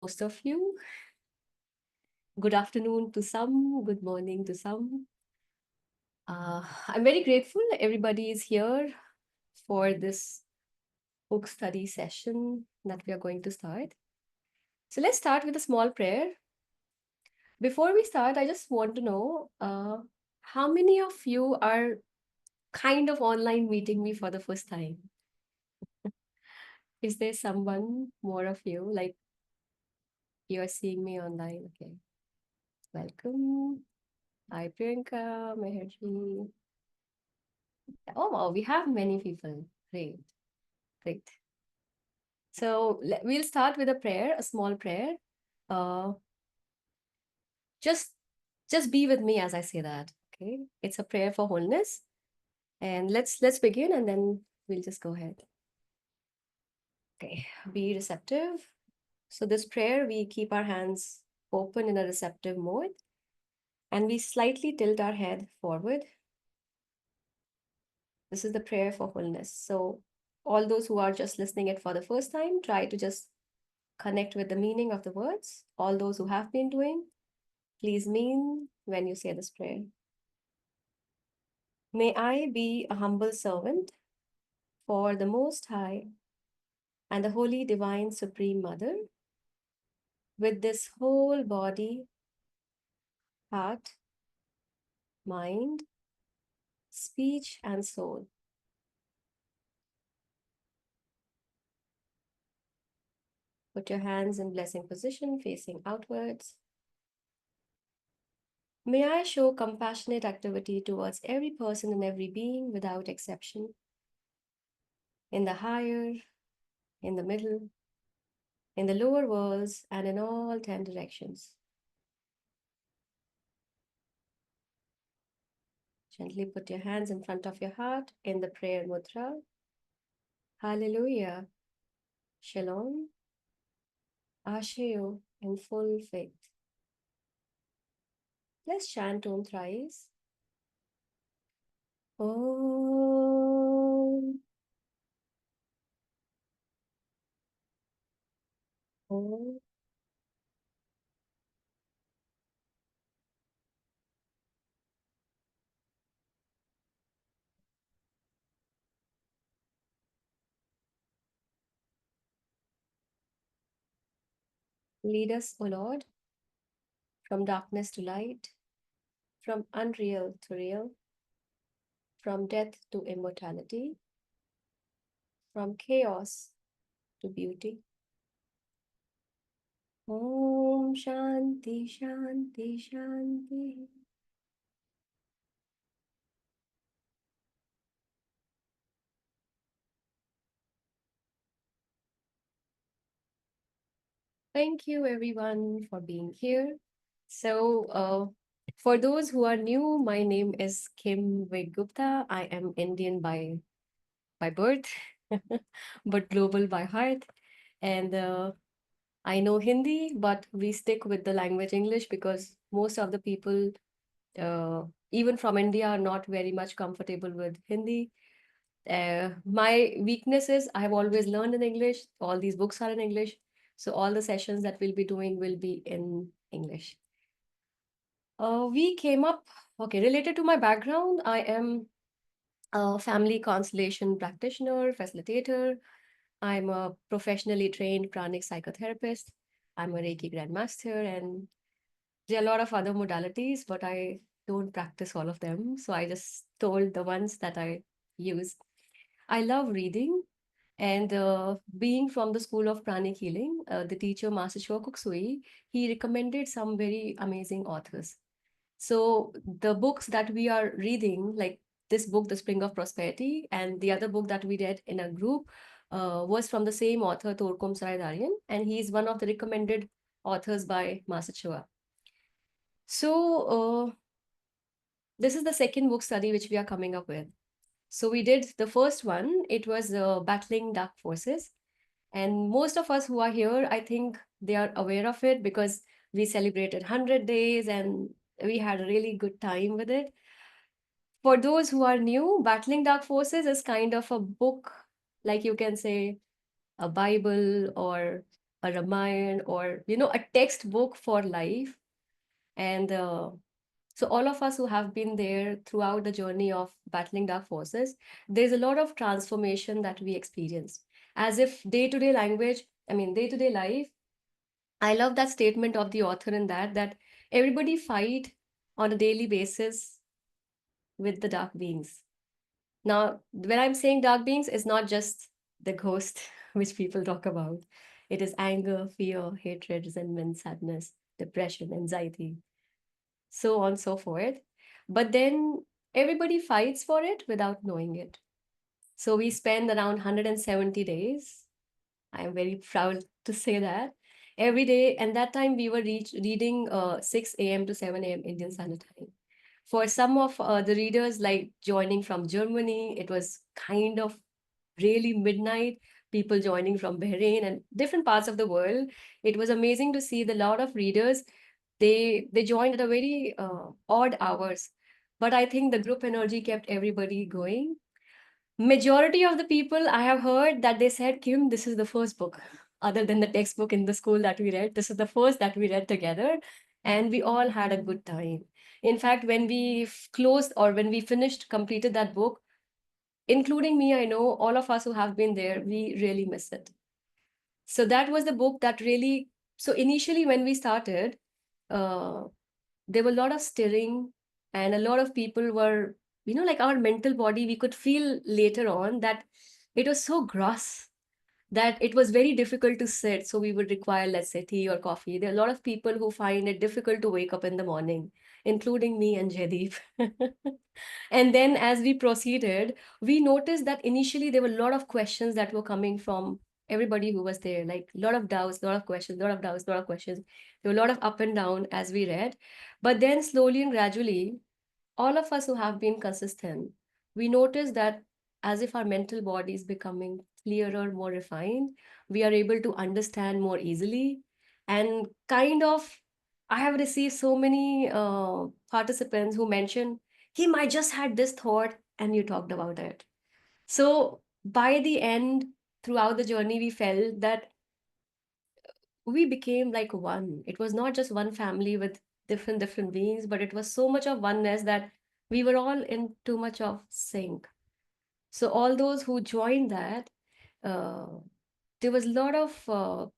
most of you. Good afternoon to some, good morning to some. I'm very grateful everybody is here for this book study session that we are going to start. So let's start with a small prayer. Before we start, I just want to know how many of you are kind of online meeting me for the first time? Is there someone more of you like you are seeing me online? Okay, welcome. Hi, Priyanka, Meherji. Oh, wow, we have many people. Great, great. So we'll start with a prayer, a small prayer. Uh, just, just be with me as I say that. Okay, it's a prayer for wholeness, and let's begin, and then we'll just go ahead. Okay, be receptive. So this prayer, we keep our hands open in a receptive mode, and we slightly tilt our head forward. This is the prayer for wholeness. So all those who are just listening it for the first time, try to just connect with the meaning of the words. All those who have been doing, please mean when you say this prayer. May I be a humble servant for the Most High and the Holy Divine Supreme Mother with this whole body, heart, mind, speech, and soul. Put your hands in blessing position, facing outwards. May I show compassionate activity towards every person and every being without exception, in the higher, in the middle, in the lower worlds, and in all 10 directions. Gently put your hands in front of your heart in the prayer mudra. Hallelujah. Shalom. Ashayo in full faith. Let's chant Om thrice. Om. Om. Lead us, O Lord, from darkness to light, from unreal to real, from death to immortality, from chaos to beauty. Om Shanti Shanti Shanti. Thank you everyone for being here. So, for those who are new, my name is Kim Ved Gupta. I am Indian by birth, but global by heart. And I know Hindi, but we stick with the language English because most of the people, even from India, are not very much comfortable with Hindi. My weakness is I have always learned in English. All these books are in English. So all the sessions that we'll be doing will be in English. We came up, okay, related to my background, I am a family constellation practitioner, facilitator. I'm a professionally trained pranic psychotherapist. I'm a Reiki grandmaster, and there are a lot of other modalities, but I don't practice all of them. So I just told the ones that I use. I love reading, and being from the school of pranic healing, the teacher Master Choa Kok Sui, he recommended some very amazing authors. So the books that we are reading, like this book, The Spring of Prosperity, and the other book that we read in a group, was from the same author, Torkom Saradarian, and he's one of the recommended authors by Master Choa. So this is the second book study which we are coming up with. So we did the first one, it was Battling Dark Forces. And most of us who are here, I think they are aware of it because we celebrated 100 days and we had a really good time with it. For those who are new, Battling Dark Forces is kind of a book, like you can say a Bible or a Ramayana, or a textbook for life. And so all of us who have been there throughout the journey of battling dark forces, there's a lot of transformation that we experience. As if day-to-day language, I mean day-to-day life, I love that statement of the author in that everybody fight on a daily basis with the dark beings. Now, when I'm saying dark beings, it's not just the ghost which people talk about. It is anger, fear, hatred, resentment, sadness, depression, anxiety, so on and so forth. But then everybody fights for it without knowing it. So we spend around 170 days. I am very proud to say that every day. And that time we were reading 6 a.m. to 7 a.m. Indian Standard Time. For some of the readers, like joining from Germany, it was kind of really midnight. People joining from Bahrain and different parts of the world. It was amazing to see the lot of readers. They joined at a very odd hours, but I think the group energy kept everybody going. Majority of the people I have heard that they said, Kim, this is the first book, other than the textbook in the school that we read. This is the first that we read together, and we all had a good time. In fact, when we closed or when we finished, completed that book, including me, I know all of us who have been there, we really miss it. So that was the book that really, so initially when we started, uh, there were a lot of stirring, and a lot of people were, like our mental body, we could feel later on that it was so gross that it was very difficult to sit. So we would require, let's say, tea or coffee. There are a lot of people who find it difficult to wake up in the morning, including me and Jaideep. And then as we proceeded, we noticed that initially there were a lot of questions that were coming from everybody who was there, like a lot of doubts, a lot of questions, a lot of doubts, a lot of questions. There were a lot of up and down as we read. But then slowly and gradually, all of us who have been consistent, we notice that as if our mental body is becoming clearer, more refined, we are able to understand more easily. And kind of, I have received so many participants who mention, Kim, I just had this thought and you talked about it. So by the end, throughout the journey, we felt that we became like one. It was not just one family with different beings, but it was so much of oneness that we were all in too much of sync. So all those who joined that, uh, there was a lot of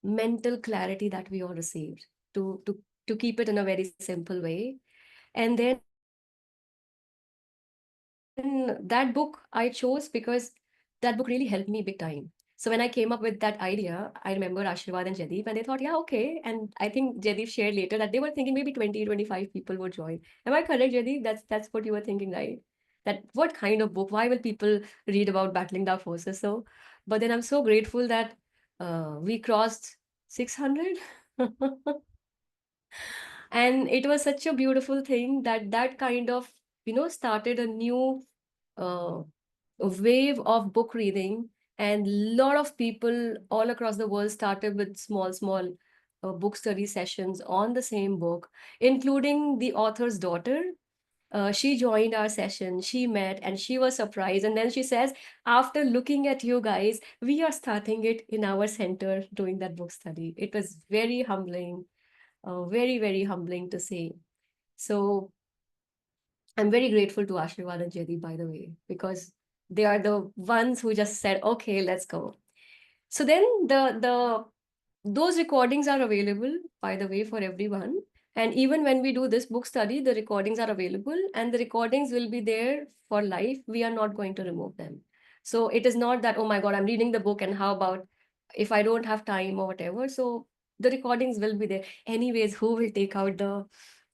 mental clarity that we all received to keep it in a very simple way. And then that book I chose because that book really helped me big time. So when I came up with that idea, I remember Ashirwad and Jaideep, and they thought, yeah, okay. And I think Jaideep shared later that they were thinking maybe 20, 25 people would join. Am I correct, Jaideep? That's what you were thinking, right? That what kind of book? Why will people read about battling dark forces? So, but then I'm so grateful that we crossed 600. And it was such a beautiful thing that that kind of, started a new uh, wave of book reading, and lot of people all across the world started with small book study sessions on the same book, including the author's daughter. She joined our session, she met, and she was surprised. And then she says, after looking at you guys, we are starting it in our center doing that book study. It was very humbling, very humbling to see. So I'm very grateful to Ashirwad and Jaideep, by the way, because they are the ones who just said, okay, let's go. So then those recordings are available, by the way, for everyone. And even when we do this book study, the recordings are available, and the recordings will be there for life. We are not going to remove them. So it is not that, oh my God, I'm reading the book, and how about if I don't have time or whatever. So the recordings will be there. Anyways, who will take out the,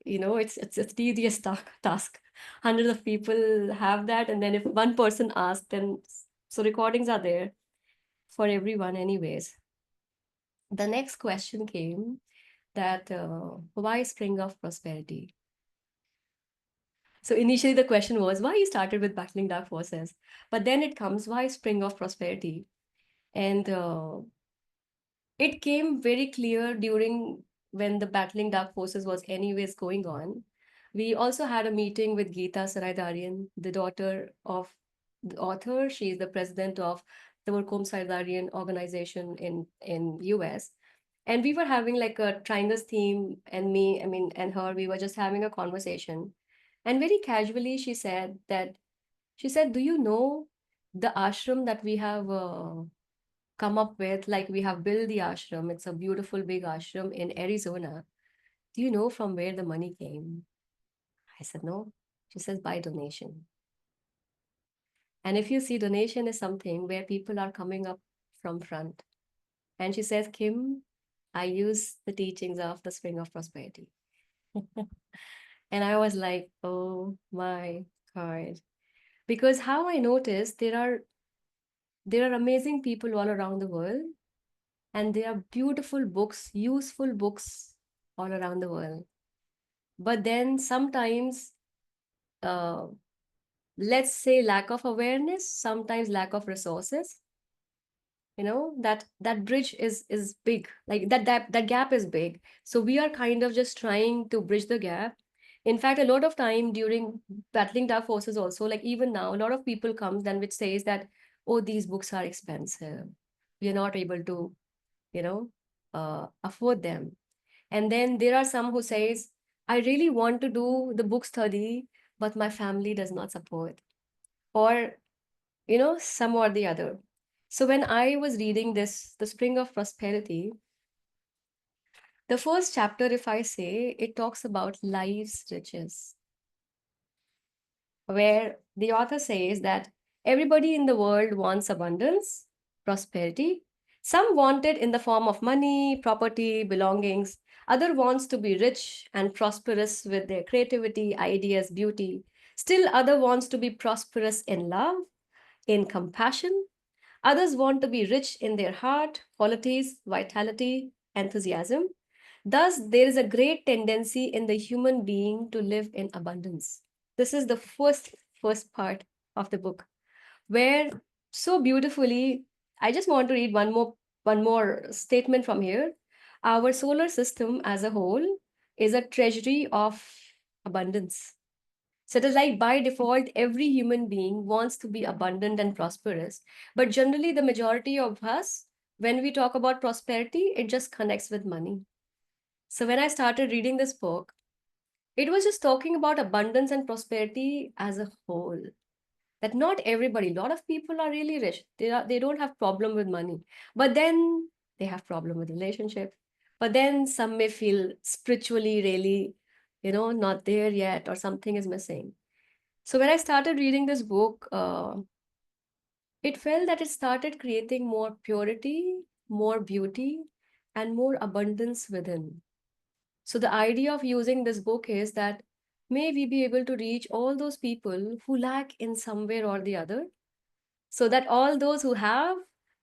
it's a tedious task. Hundreds of people have that, and then if one person asks, then so recordings are there for everyone anyways. The next question came that why Spring of Prosperity? So initially the question was why you started with battling dark forces, but then it comes why Spring of Prosperity? And it came very clear during when the battling dark forces was anyways going on. We also had a meeting with Geeta Saraydarian, the daughter of the author. She is the president of the Workom Sardarian organization in US. And we were having like a triangles theme, and me, I mean, and her, we were just having a conversation. And very casually, she said, do you know the ashram that we have come up with? Like we have built the ashram. It's a beautiful big ashram in Arizona. Do you know from where the money came? I said, no. She says, by donation. And if you see, donation is something where people are coming up from front. And she says, Kim, I use the teachings of the Spring of Prosperity. And I was like, oh my God. Because how I noticed there are amazing people all around the world, and there are beautiful books, useful books all around the world. But then sometimes, uh, let's say lack of awareness, sometimes lack of resources, that bridge is big, like that gap is big. So we are kind of just trying to bridge the gap. In fact, a lot of time during battling dark forces also, like even now, a lot of people comes then which says that, oh, these books are expensive, we are not able to you know afford them. And then there are some who says, I really want to do the book study, but my family does not support, or some or the other. So when I was reading this, The Spring of Prosperity, the first chapter, if I say, it talks about life's riches, where the author says that everybody in the world wants abundance, prosperity. Some want it in the form of money, property, belongings. Other wants to be rich and prosperous with their creativity, ideas, beauty. Still other wants to be prosperous in love, in compassion. Others want to be rich in their heart, qualities, vitality, enthusiasm. Thus, there is a great tendency in the human being to live in abundance. This is the first part of the book, where so beautifully, I just want to read one more statement from here. Our solar system as a whole is a treasury of abundance. So it is like by default, every human being wants to be abundant and prosperous. But generally, the majority of us, when we talk about prosperity, it just connects with money. So when I started reading this book, it was just talking about abundance and prosperity as a whole. That not everybody, a lot of people are really rich. They don't have problem with money. But then they have problem with relationship. But then some may feel spiritually really, not there yet, or something is missing. So when I started reading this book, it felt that it started creating more purity, more beauty, and more abundance within. So the idea of using this book is that may we be able to reach all those people who lack in somewhere or the other, so that all those who have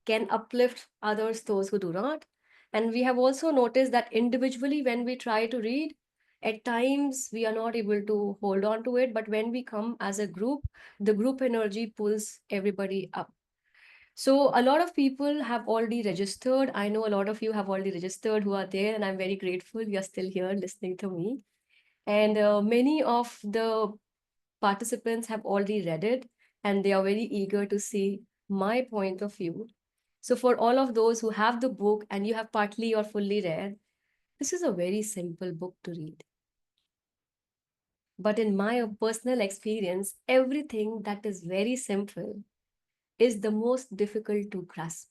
can uplift others, those who do not. And we have also noticed that individually, when we try to read, at times we are not able to hold on to it. But when we come as a group, the group energy pulls everybody up. So a lot of people have already registered. I know a lot of you have already registered who are there, and I'm very grateful you're still here listening to me. And many of the participants have already read it, and they are very eager to see my point of view. So for all of those who have the book and you have partly or fully read, this is a very simple book to read. But in my personal experience, everything that is very simple is the most difficult to grasp,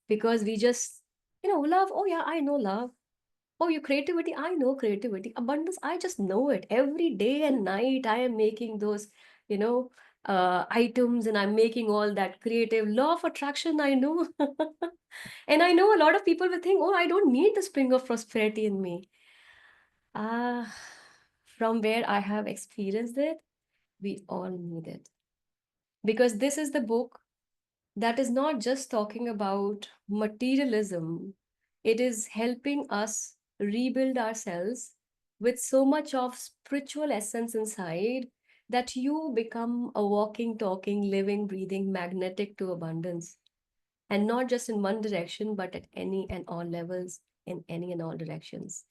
because we just, love, oh yeah, I know love. Oh, your creativity, I know creativity. Abundance, I just know it. Every day and night, I am making those, items, and I'm making all that creative law of attraction, I know. And I know a lot of people will think, oh, I don't need the spring of prosperity in me. Ah, from where I have experienced it, we all need it. Because this is the book that is not just talking about materialism, it is helping us rebuild ourselves with so much of spiritual essence inside that you become a walking, talking, living, breathing magnetic to abundance. And not just in one direction, but at any and all levels, in any and all directions.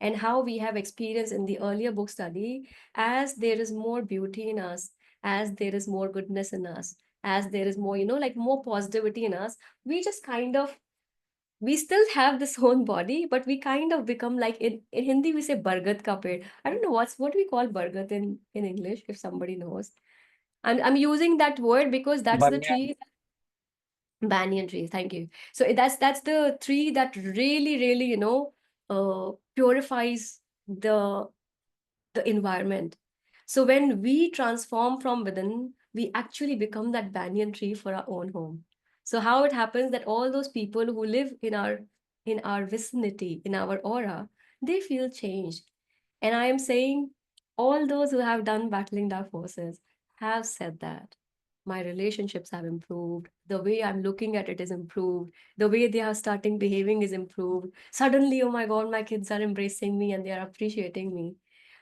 And how we have experienced in the earlier book study, as there is more beauty in us, as there is more goodness in us, as there is more, like more positivity in us, we just kind of, we still have this own body, but we kind of become like, in Hindi we say bargat ka ped. I don't know what we call bargat in English, if somebody knows. I'm using that word because that's the Banyan. tree. Banyan trees, thank you. So that's the tree that really, really, purifies the environment. So when we transform from within, we actually become that banyan tree for our own home. So how it happens that all those people who live in our vicinity, in our aura, they feel changed. And I am saying all those who have done battling dark forces have said that my relationships have improved, the way I'm looking at it is improved, the way they are starting behaving is improved. Suddenly, oh my God, my kids are embracing me and they are appreciating me.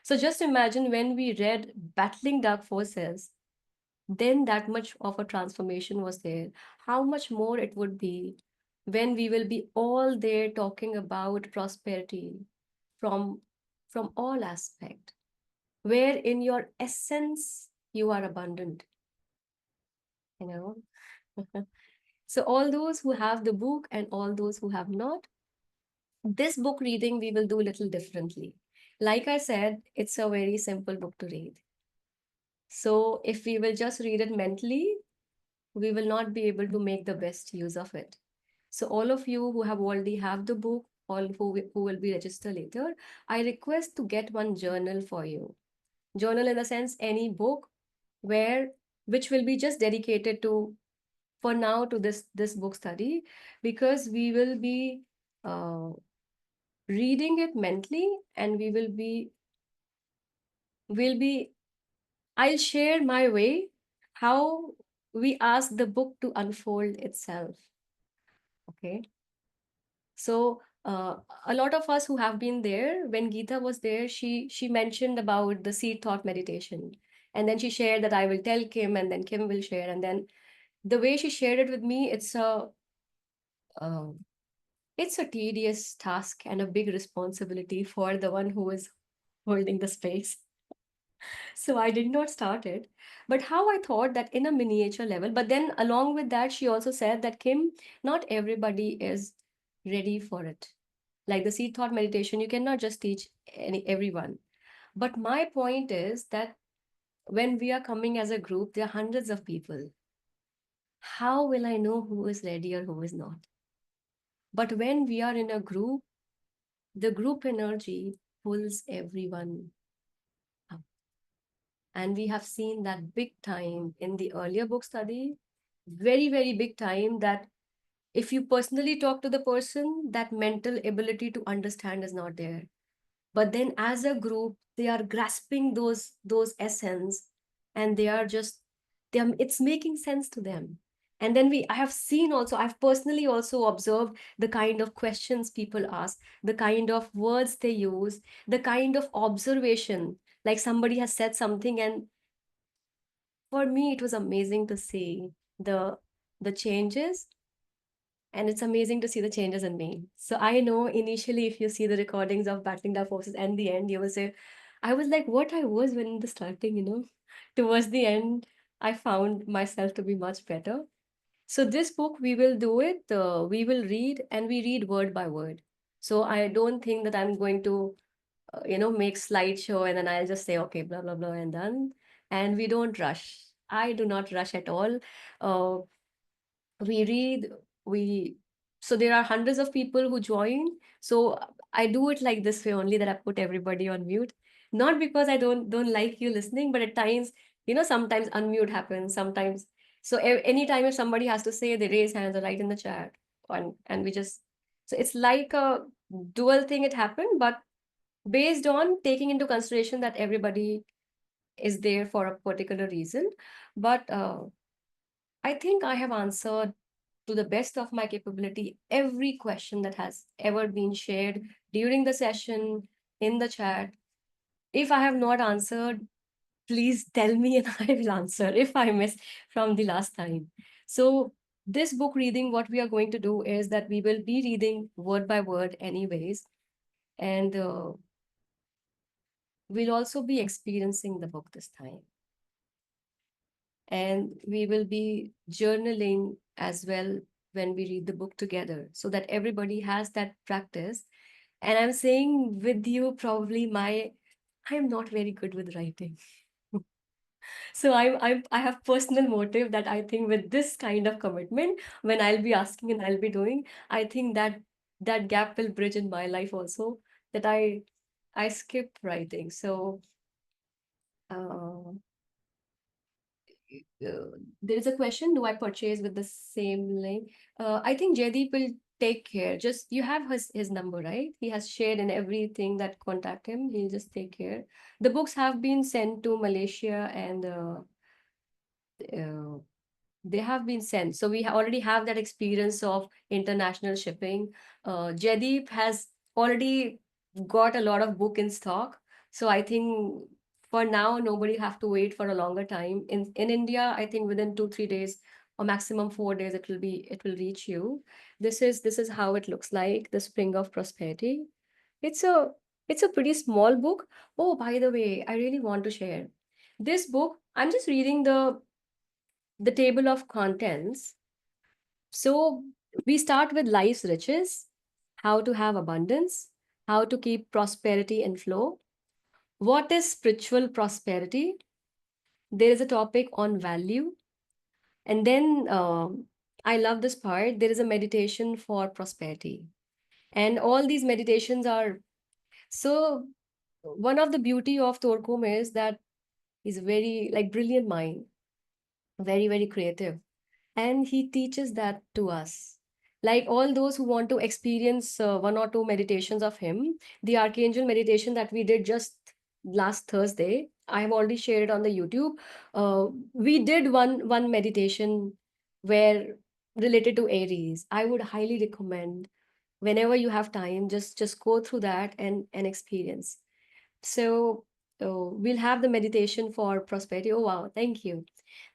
So just imagine when we read Battling Dark Forces, then that much of a transformation was there. How much more it would be when we will be all there talking about prosperity from from all aspect, where in your essence you are abundant, you know. So all those who have the book and all those who have not, this book reading we will do a little differently. Like I said, it's a very simple book to read. So if we will just read it mentally, we will not be able to make the best use of it. So all of you who have already have the book, all who will be registered later, I request to get one journal for you. Journal in the sense any book where which will be just dedicated to, for now, to this book study, because we will be uh, reading it mentally, and we will be I'll share my way how we ask the book to unfold itself. Okay. So a lot of us who have been there, when Geeta was there, she mentioned about the seed thought meditation. And then she shared that I will tell Kim, and then Kim will share. And then the way she shared it with me, uh, it's a tedious task and a big responsibility for the one who is holding the space. So I did not start it. But how I thought that in a miniature level, but then along with that, she also said that Kim, not everybody is ready for it. Like the seed thought meditation, you cannot just teach everyone. But my point is that when we are coming as a group, there are hundreds of people. How will I know who is ready or who is not? But when we are in a group, the group energy pulls everyone up. And we have seen that big time in the earlier book study, very, very big time, that if you personally talk to the person, that mental ability to understand is not there. But then as a group, they are grasping those essence, and they are just, it's making sense to them. And then I have seen also, I've personally also observed the kind of questions people ask, the kind of words they use, the kind of observation, like somebody has said something, and for me it was amazing to see the changes, and it's amazing to see the changes in me. So I know initially, if you see the recordings of Battling Dark Forces and the end, you will say, I was like what I was when in the starting. Towards the end, I found myself to be much better. So this book, we will do it, we will read, and we read word by word. So I don't think that I'm going to, make slideshow and then I'll just say, okay, blah, blah, blah, and done. And we don't rush. I do not rush at all. Uh, we read, we so there are hundreds of people who join. So I do it like this way only, that I put everybody on mute, not because I don't like you listening, but at times, sometimes unmute happens sometimes. So anytime if somebody has to say, they raise hands or write in the chat, and we just, so it's like a dual thing, it happened, but based on taking into consideration that everybody is there for a particular reason. But I think I have answered to the best of my capability every question that has ever been shared during the session, in the chat. If I have not answered, please tell me and I will answer if I miss from the last time. So, this book reading, what we are going to do is that we will be reading word by word, anyways, and we'll also be experiencing the book this time. and we will be journaling as well when we read the book together, so that everybody has that practice. And I'm saying with you, probably I'm not very good with writing. So I have personal motive that I think with this kind of commitment, when I'll be asking and I'll be doing, I think that that gap will bridge in my life also, that I skip writing. So uh, there is a question, do I purchase with the same link? I think Jaideep will take care. Just you have his number, right? He has shared in everything that contact him. He'll just take care. The books have been sent to Malaysia and uh, they have been sent. So we already have that experience of international shipping. Jaideep has already got a lot of book in stock. So I think for now, nobody have to wait for a longer time. In India, I think within 2, 3 days or maximum 4 days, it will reach you. This is how it looks like, the Spring of Prosperity. It's a it's a pretty small book. Oh, by the way, I really want to share. This book, I'm just reading the table of contents. So we start with life's riches, how to have abundance, how to keep prosperity in flow. What is spiritual prosperity? There is a topic on value. And then I love this part. There is a meditation for prosperity. And all these meditations are so. One of the beauty of Torkom is that he's a very like brilliant mind, very, very creative. And he teaches that to us. Like all those who want to experience 1 or 2 meditations of him, the Archangel meditation that we did just last Thursday, I have already shared it on the YouTube. We did one meditation where related to Aries. I would highly recommend whenever you have time, just go through that and experience. So we'll have the meditation for prosperity. Oh wow, thank you.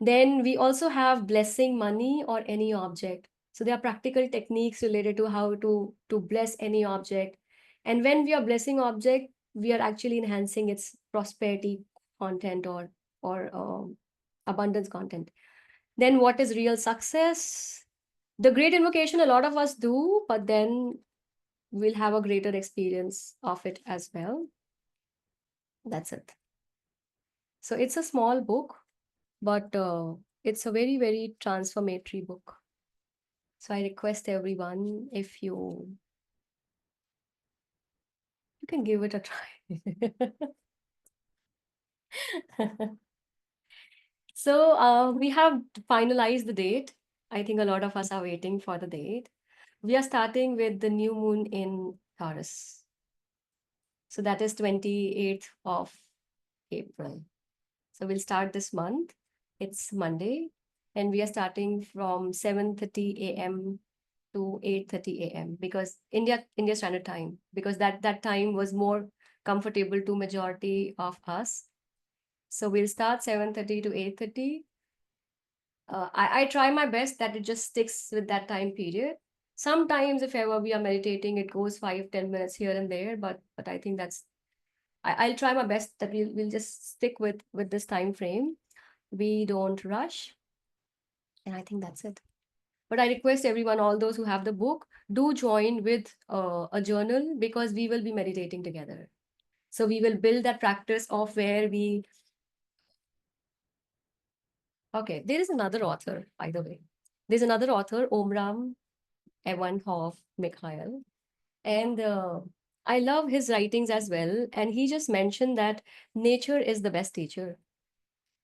Then we also have blessing money or any object. So there are practical techniques related to how to bless any object. And when we are blessing object, we are actually enhancing its prosperity content or abundance content. Then what is real success? The great invocation, a lot of us do, but then we'll have a greater experience of it as well. That's it. So it's a small book, but it's a very, very transformatory book. So I request everyone, if you can give it a try. So we have finalized the date. I think a lot of us are waiting for the date. We are starting with the new moon in Taurus. So that is 28th of April. So we'll start this month. It's Monday, and we are starting from 7:30 a.m. to 8:30 a.m. because India Standard Time, because that time was more comfortable to majority of us. So we'll start 7:30 to 8:30. I try my best that it just sticks with that time period. Sometimes if ever we are meditating, it goes 5, 10 minutes here and there, but I think I'll try my best that we'll just stick with this time frame. We don't rush, and I think that's it. But I request everyone, all those who have the book, do join with a journal, because we will be meditating together. So we will build that practice of where we. Okay, there is another author, by the way. There's another author, Omram Evanhoff Mikhail, and I love his writings as well. And he just mentioned that nature is the best teacher.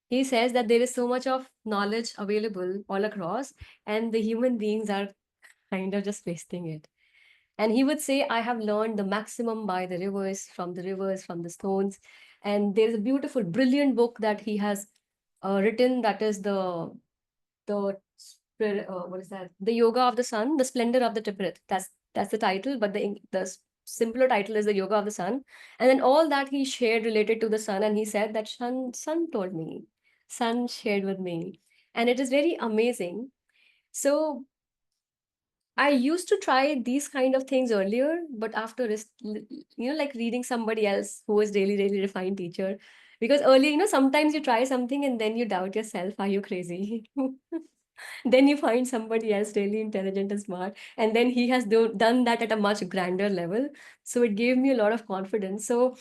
He says that there is so much of knowledge available all across, and the human beings are kind of just wasting it. And he would say, I have learned the maximum by the rivers, from the stones. And there's a beautiful, brilliant book that he has written, that is what is that? The Yoga of the Sun, the Splendor of the Tiberit. That's the title, but the simpler title is the Yoga of the Sun. And then all that he shared related to the sun, and he said that sun told me, sun shared with me, and it is very amazing. So I used to try these kind of things earlier, but after like reading somebody else who is really, really refined teacher, Because earlier, sometimes you try something and then you doubt yourself. Are you crazy? Then you find somebody else really intelligent and smart, and then he has done that at a much grander level. So it gave me a lot of confidence. So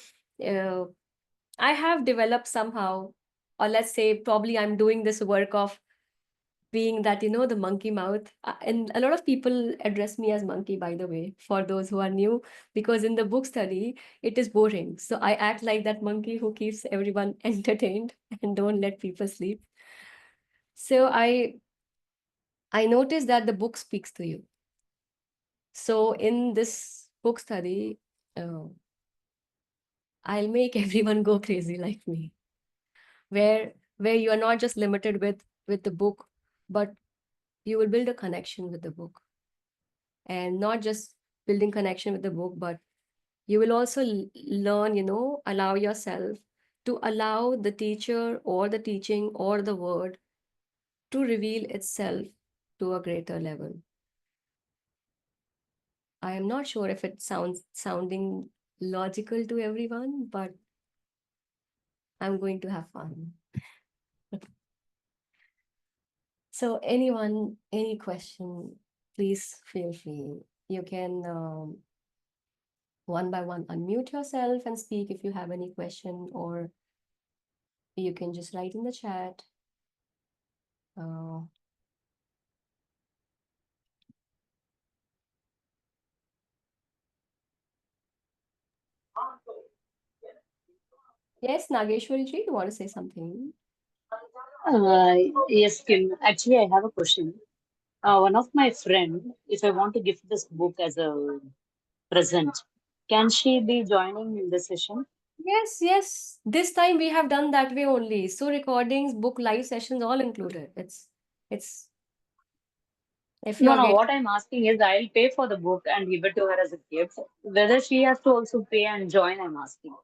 uh, I have developed somehow, or let's say, probably I'm doing this work of being that, the monkey mouth. And a lot of people address me as monkey, by the way, for those who are new, because in the book study, it is boring. So I act like that monkey who keeps everyone entertained and don't let people sleep. So I noticed that the book speaks to you. So in this book study, uh, I'll make everyone go crazy like me, where you are not just limited with the book, but you will build a connection with the book, and not just building connection with the book, but you will also learn, allow yourself to allow the teacher or the teaching or the word to reveal itself to a greater level. I am not sure if it sounding logical to everyone, but I'm going to have fun. So anyone, any question, please feel free. You can one by one unmute yourself and speak if you have any question, or you can just write in the chat. Uh, yes, Nageshwari ji, you want to say something? Uh, yes, Kim. Actually, I have a question. One of my friend, if I want to give this book as a present, can she be joining in the session? Yes, yes. This time we have done that way only. So recordings, book, live sessions, all included. It's if you No, are no. getting. What I'm asking is, I'll pay for the book and give it to her as a gift. Whether she has to also pay and join, I'm asking.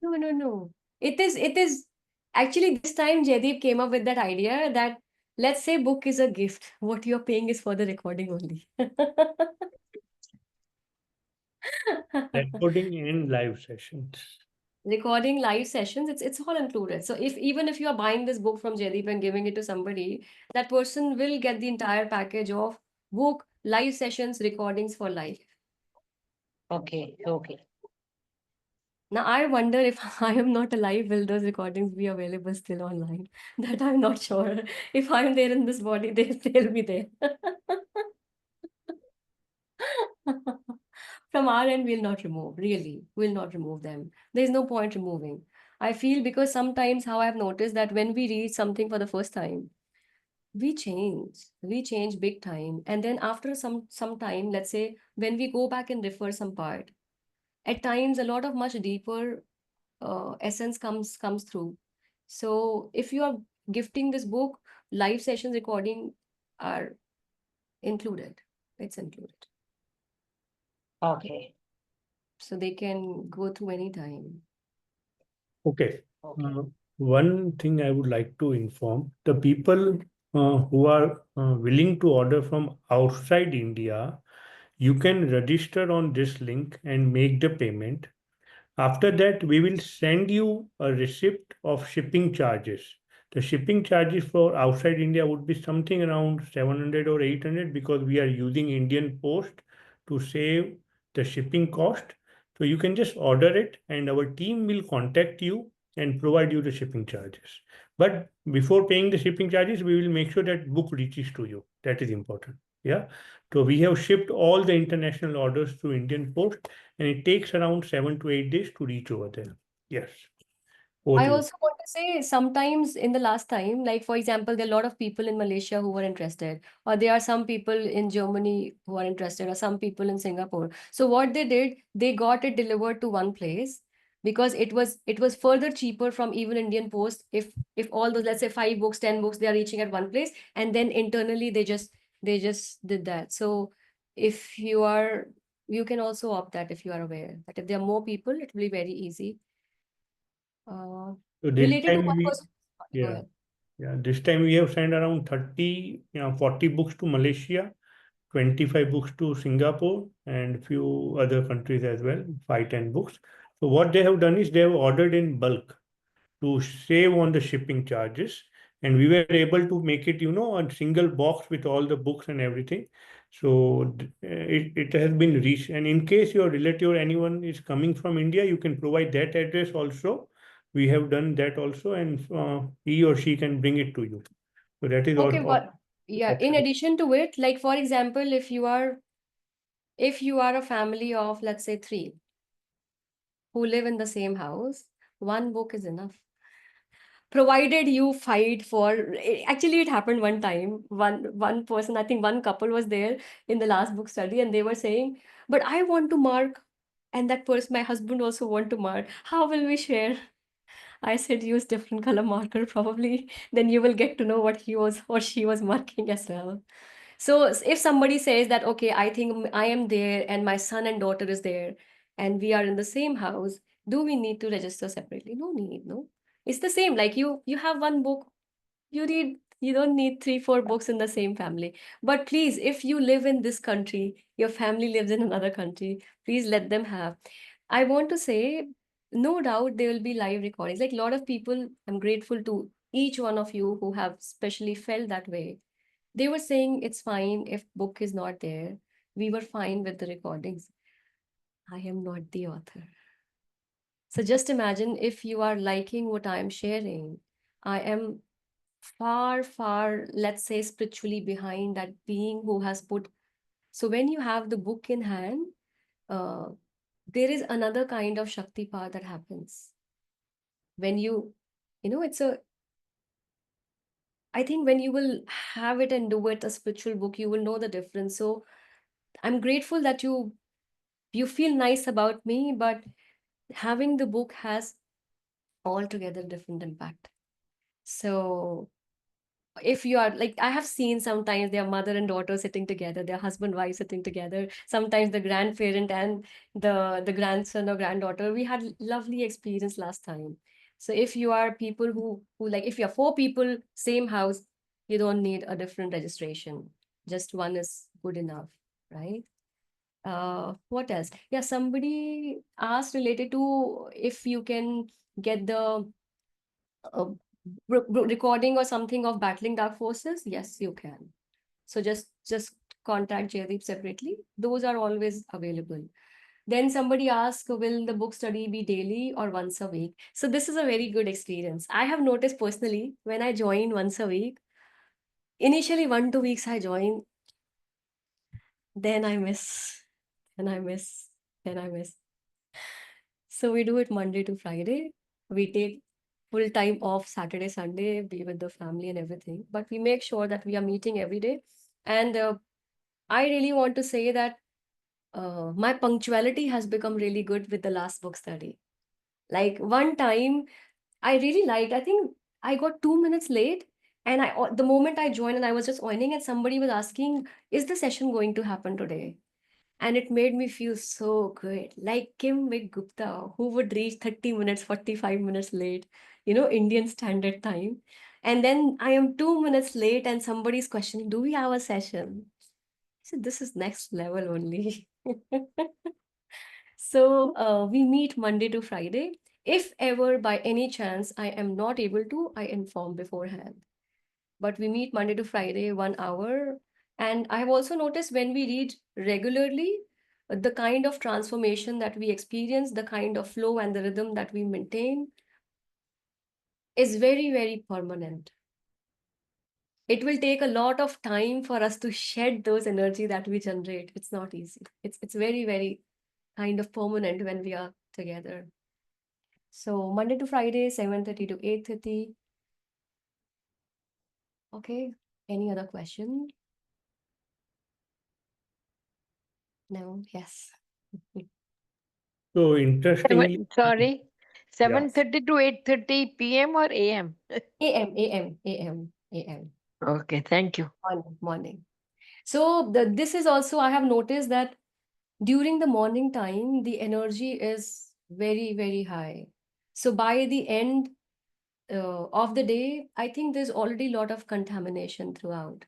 No, no, no. It is actually this time Jaideep came up with that idea that, let's say book is a gift. What you're paying is for the recording only. Recording and live sessions. Recording, live sessions, it's all included. So even if you are buying this book from Jaideep and giving it to somebody, that person will get the entire package of book, live sessions, recordings for life. Okay, okay. Now I wonder if I am not alive, will those recordings be available still online? That I'm not sure. If I'm there in this body, they'll be there. From our end, we'll not remove, really, we'll not remove them. There's no point removing. I feel, because sometimes how I've noticed that when we read something for the first time, we change big time. And then after some time, let's say when we go back and refer some part, at times a lot of much deeper essence comes through. So if you are gifting this book, live sessions recording are included. It's included. Okay. So they can go through any time. Okay. Okay. One thing I would like to inform the people who are willing to order from outside India, you can register on this link and make the payment. After that, we will send you a receipt of shipping charges. The shipping charges for outside India would be something around 700 or 800, because we are using Indian Post to save the shipping cost. So you can just order it and our team will contact you and provide you the shipping charges. But before paying the shipping charges, we will make sure that book reaches to you. That is important. Yeah. So we have shipped all the international orders through Indian Post, and it takes around 7 to 8 days to reach over there. Yes. Over I to you. also want to say, sometimes in the last time, like for example, there are a lot of people in Malaysia who were interested, or there are some people in Germany who are interested, or some people in Singapore. So what they did, they got it delivered to one place, because it was further cheaper from even Indian Post. If all those, let's say, 5 books, 10 books, they are reaching at one place, and then internally they just did that. So if you can also opt that, if you are aware that if there are more people, it will be very easy. Uh, So this Related to time what we, was, go yeah, ahead. yeah, this time we have sent around 30, 40 books to Malaysia, 25 books to Singapore, and few other countries as well, 5, 10 books. So what they have done is they have ordered in bulk. to save on the shipping charges. And we were able to make it, a single box with all the books and everything. So it has been reached. And in case your relative or anyone is coming from India, you can provide that address also. We have done that also, and he or she can bring it to you. So that is Okay, all but yeah, in option. addition to it, like for example, if you are a family of, let's say, three who live in the same house, one book is enough. Provided you fight for, actually it happened one time. One person, I think one couple was there in the last book study, and they were saying, but I want to mark, and that person, my husband, also want to mark. How will we share? I said use different color marker probably. Then you will get to know what he was or she was marking as well. So if somebody says that, okay, I think I am there and my son and daughter is there and we are in the same house, do we need to register separately? No need, no. It's the same. Like you have one book, you don't need 3, 4 books in the same family. But please, if you live in this country, your family lives in another country, please let them have. I want to say, no doubt there will be live recordings. Like a lot of people, I'm grateful to each one of you who have specially felt that way. They were saying it's fine if book is not there. We were fine with the recordings. I am not the author. So just imagine if you are liking what I am sharing. I am far, far, let's say, spiritually behind that being who has put. So when you have the book in hand, uh, there is another kind of Shakti power that happens. When it's I think when you will have it and do it, a spiritual book, you will know the difference. So I'm grateful that you feel nice about me, but having the book has altogether different impact. So if you are like, I have seen sometimes their mother and daughter sitting together, their husband wife sitting together, sometimes the grandparent and the grandson or granddaughter. We had lovely experience last time. So if you are people who like, if you're 4 people same house, you don't need a different registration, just one is good enough, right? What else? Yeah, somebody asked related to if you can get the uh, recording or something of Battling Dark Forces. Yes, you can. So just contact Jaydeep separately. Those are always available. Then somebody asked, will the book study be daily or once a week? So this is a very good experience. I have noticed personally when I join once a week, initially 1, 2 weeks I join, then I miss, then I miss, then I miss. So we do it Monday to Friday. We take full time off Saturday, Sunday, be with the family and everything. But we make sure that we are meeting every day. And I really want to say that my punctuality has become really good with the last book study. Like one time, I really liked, I think I got 2 minutes late. And the moment I joined and I was just joining, and somebody was asking, is the session going to happen today? And it made me feel so good. Like Kim Gupta, who would reach 30 minutes, 45 minutes late, Indian Standard Time. And then I am 2 minutes late and somebody's questioning, do we have a session? I said, this is next level only. So we meet Monday to Friday. If ever by any chance I am not able to, I inform beforehand. But we meet Monday to Friday, 1 hour. And I have also noticed when we read regularly, the kind of transformation that we experience, the kind of flow and the rhythm that we maintain is very, very permanent. It will take a lot of time for us to shed those energy that we generate. It's not easy. It's very, very kind of permanent when we are together. So Monday to Friday, 7:30 to 8:30. Okay. Any other question? No? Yes. So interestingly, Sorry, yeah. 7:30 to 8:30 p.m. or a.m.? AM. Okay, thank you. Morning. So this is also, I have noticed that during the morning time, the energy is very, very high. So by the end of the day, I think there's already a lot of contamination throughout.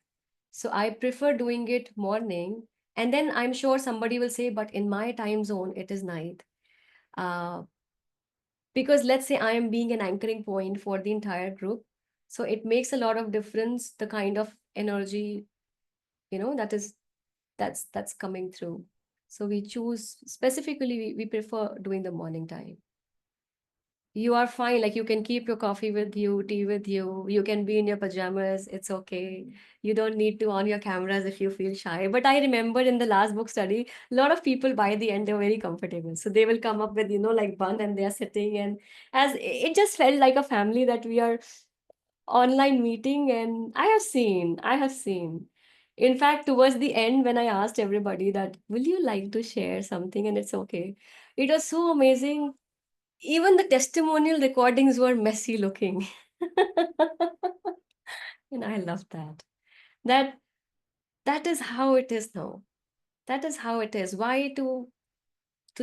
So I prefer doing it morning. And then I'm sure somebody will say, but in my time zone, it is night. Uh, Because let's say I am being an anchoring point for the entire group. So it makes a lot of difference, the kind of energy, that's coming through. So we choose specifically, we prefer doing the morning time. You are fine, like you can keep your coffee with you, tea with you can be in your pajamas, it's okay. You don't need to on your cameras if you feel shy. But I remember in the last book study, a lot of people by the end, they're very comfortable. So they will come up with, like bun, and they are sitting, and as it just felt like a family, that we are online meeting. And I have seen. In fact, towards the end, when I asked everybody that, will you like to share something? And it's okay. It was so amazing. Even the testimonial recordings were messy looking. And I love that. That that is how it is now. That is how it is. Why to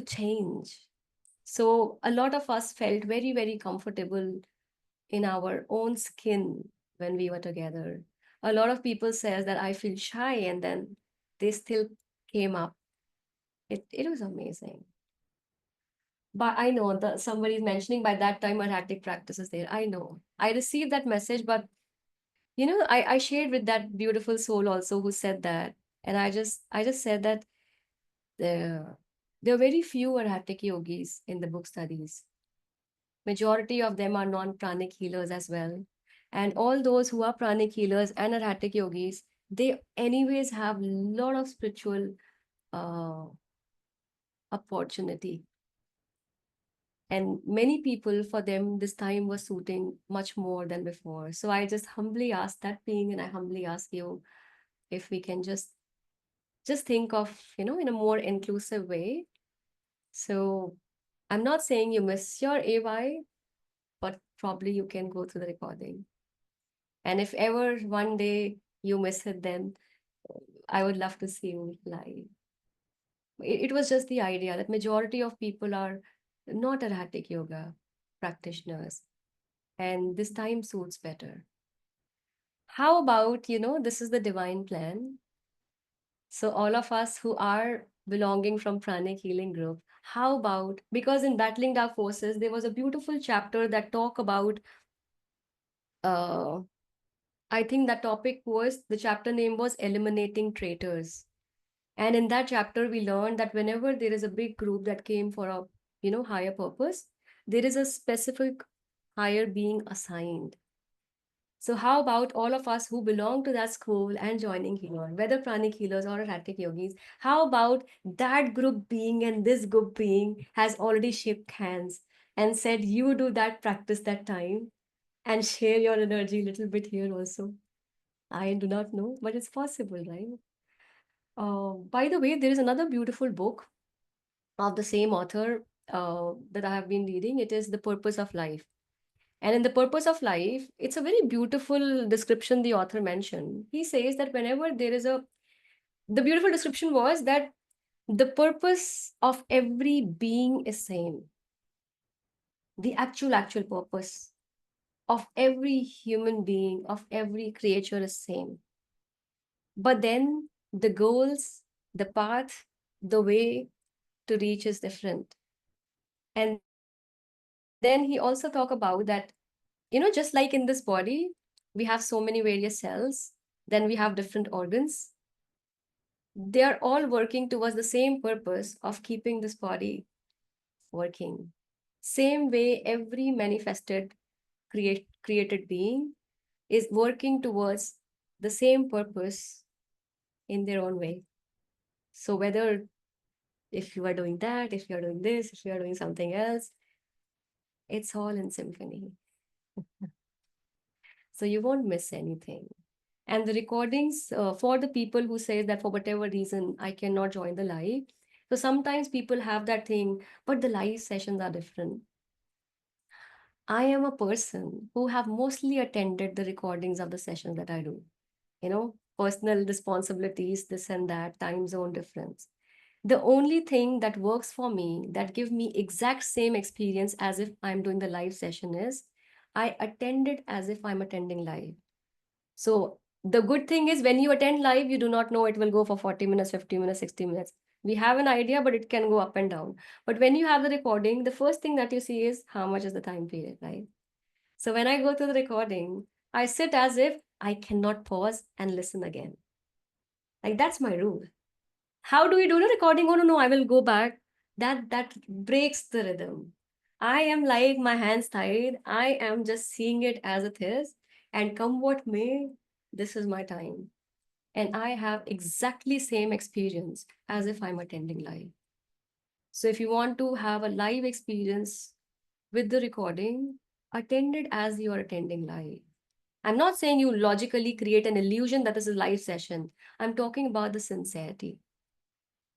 change? So a lot of us felt very, very comfortable in our own skin when we were together. A lot of people says that I feel shy, and then they still came up. It was amazing. But I know that somebody is mentioning by that time erratic practices there. I know. I received that message, but I shared with that beautiful soul also who said that. And I just said that there are very few erratic yogis in the book studies. Majority of them are non-pranic healers as well. And all those who are pranic healers and erratic yogis, they anyways have a lot of spiritual uh, opportunity. And many people, for them, this time was suiting much more than before. So I just humbly ask that being, and I humbly ask you if we can just think of, in a more inclusive way. So I'm not saying you miss your AY, but probably you can go through the recording. And if ever one day you miss it, then I would love to see you live. It was just the idea that majority of people are not erratic yoga practitioners, and this time suits better. How about, this is the divine plan. So all of us who are belonging from pranic healing group, how about, because in Battling Dark Forces, there was a beautiful chapter that talk about, uh, I think that topic was, the chapter name was Eliminating Traitors. And in that chapter, we learned that whenever there is a big group that came for a, higher purpose, there is a specific higher being assigned. So how about all of us who belong to that school and joining healer, whether pranic healers or erratic yogis, how about that group being and this group being has already shook hands and said, you do that practice that time and share your energy a little bit here also. I do not know, but it's possible, right? By the way, there is another beautiful book of the same author that I have been reading. It is The Purpose of Life. And in The Purpose of Life, it's a very beautiful description the author mentioned. He says that whenever there is the beautiful description was that the purpose of every being is same. The actual purpose of every human being, of every creature is same. But then the goals, the path, the way to reach is different. And then he also talk about that, just like in this body, we have so many various cells, then we have different organs. They are all working towards the same purpose of keeping this body working. Same way, every manifested created being is working towards the same purpose in their own way. So whether if you are doing that, if you are doing this, if you are doing something else, it's all in symphony. So you won't miss anything. And the recordings, for the people who say that for whatever reason I cannot join the live. So sometimes people have that thing, but the live sessions are different. I am a person who have mostly attended the recordings of the sessions that I do. Personal responsibilities, this and that, time zone difference. The only thing that works for me, that give me exact same experience as if I'm doing the live session, is I attend it as if I'm attending live. So the good thing is when you attend live, you do not know it will go for 40 minutes, 50 minutes, 60 minutes. We have an idea, but it can go up and down. But when you have the recording, the first thing that you see is how much is the time period, right? So when I go to the recording, I sit as if I cannot pause and listen again. Like that's my rule. How do we do the recording? Oh no, I will go back. That breaks the rhythm. I am like my hands tied. I am just seeing it as it is, and come what may, this is my time. And I have exactly same experience as if I'm attending live. So if you want to have a live experience with the recording, attend it as you are attending live. I'm not saying you logically create an illusion that this is a live session. I'm talking about the sincerity.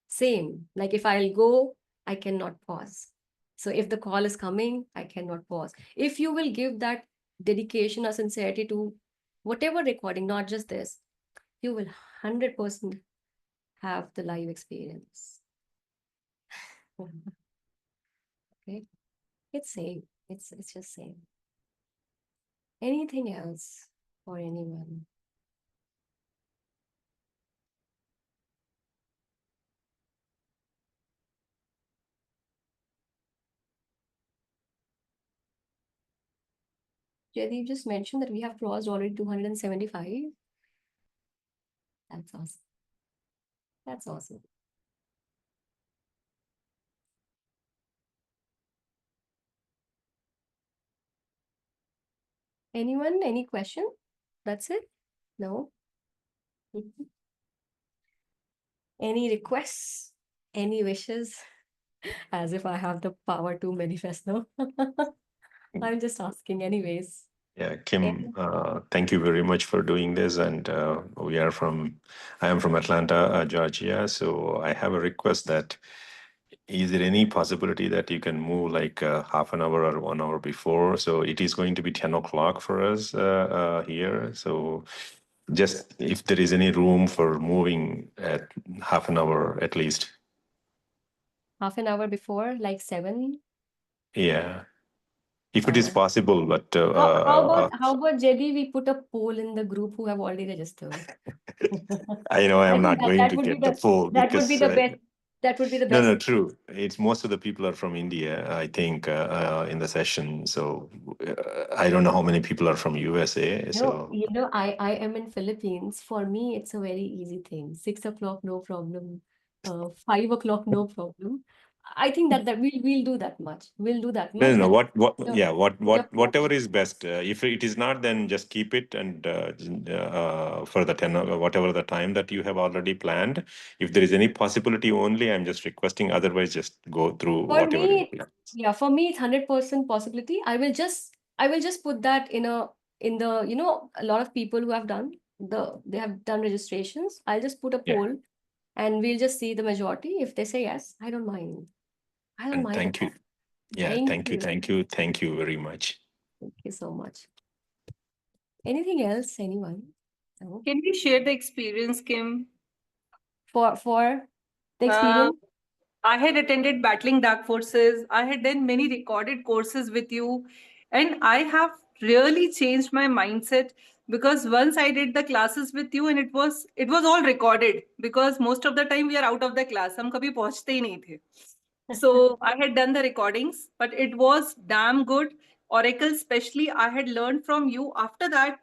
Same, like if I'll go, I cannot pause. So if the call is coming, I cannot pause. If you will give that dedication or sincerity to whatever recording, not just this, you will 100% have the live experience. Okay, it's same. It's just same. Anything else for anyone? Jaideep just mentioned that we have crossed already 275. That's awesome. That's awesome. Anyone, any question? That's it? No? Mhm. Any requests? Any wishes? As if I have the power to manifest, no? I'm just asking anyways. Yeah, Kim, Any- thank you very much for doing this. And I am from Atlanta, Georgia. So I have a request that is there any possibility that you can move like half an hour or 1 hour before? So it is going to be 10 o'clock for us here. So just if there is any room for moving at half an hour at least. Half an hour before, like 7. Yeah, if it is Uh, possible, but how about Jedi? We put a poll in the group who have already registered. I know I I am think not going that to would be get the the full that would be because the best. That would be the no, best. true. It's most of the people are from India, I think, in the session. So I don't know how many people are from USA. No, So I am in Philippines. For me, it's a very easy thing. 6 o'clock, no problem. 5 o'clock, no problem. I think that we'll do that much. We'll do that no, much. no, no. And What? the, Yeah, the whatever is best. If it is not, then just keep it and for the 10 or whatever the time that you have already planned. If there is any possibility only, I'm just requesting. Otherwise, just go through For whatever you me, plan. yeah, for me, it's 100% possibility. I will just put that in the, a lot of people who have done they have done registrations. I'll just put a Yeah, poll and we'll just see the majority. If they say yes, I don't mind. I don't and mind at thank you. all. Yeah, Thank thank you, you. thank you, thank you very much. Thank you so much. Anything else, anyone? No? Can we share the experience, Kim? For the Uh, experience? I had attended Battling Dark Forces. I had done many recorded courses with you, and I have really changed my mindset because once I did the classes with you, and it was all recorded because most of the time we are out of the class. हम कभी पहुंचते ही नहीं थे. So I had done the recordings, but it was damn good. Oracle, especially, I had learned from you. After that,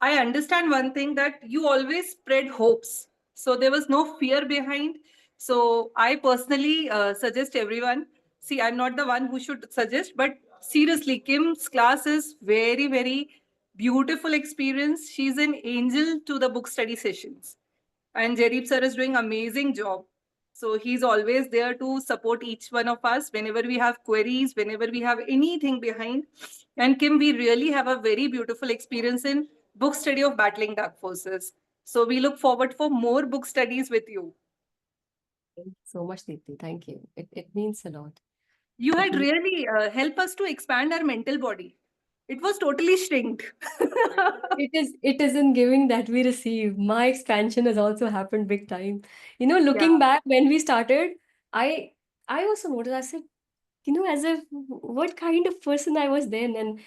I understand one thing that you always spread hopes. So there was no fear behind. So I personally suggest everyone. See, I'm not the one who should suggest, but seriously, Kim's class is very, very beautiful experience. She's an angel to the book study sessions. And Jaideep sir is doing amazing job. So he's always there to support each one of us whenever we have queries, whenever we have anything behind. And Kim, we really have a very beautiful experience in book study of Battling Dark Forces. So we look forward for more book studies with you. Thank you so much, Deepti. Thank you. It means a lot. You It had means really helped us to expand our mental body. It was totally shrinked. it is in giving that we receive. My expansion has also happened big time. Yeah. Looking back when we started, I I also noticed, I said, as if what kind of person I was then. And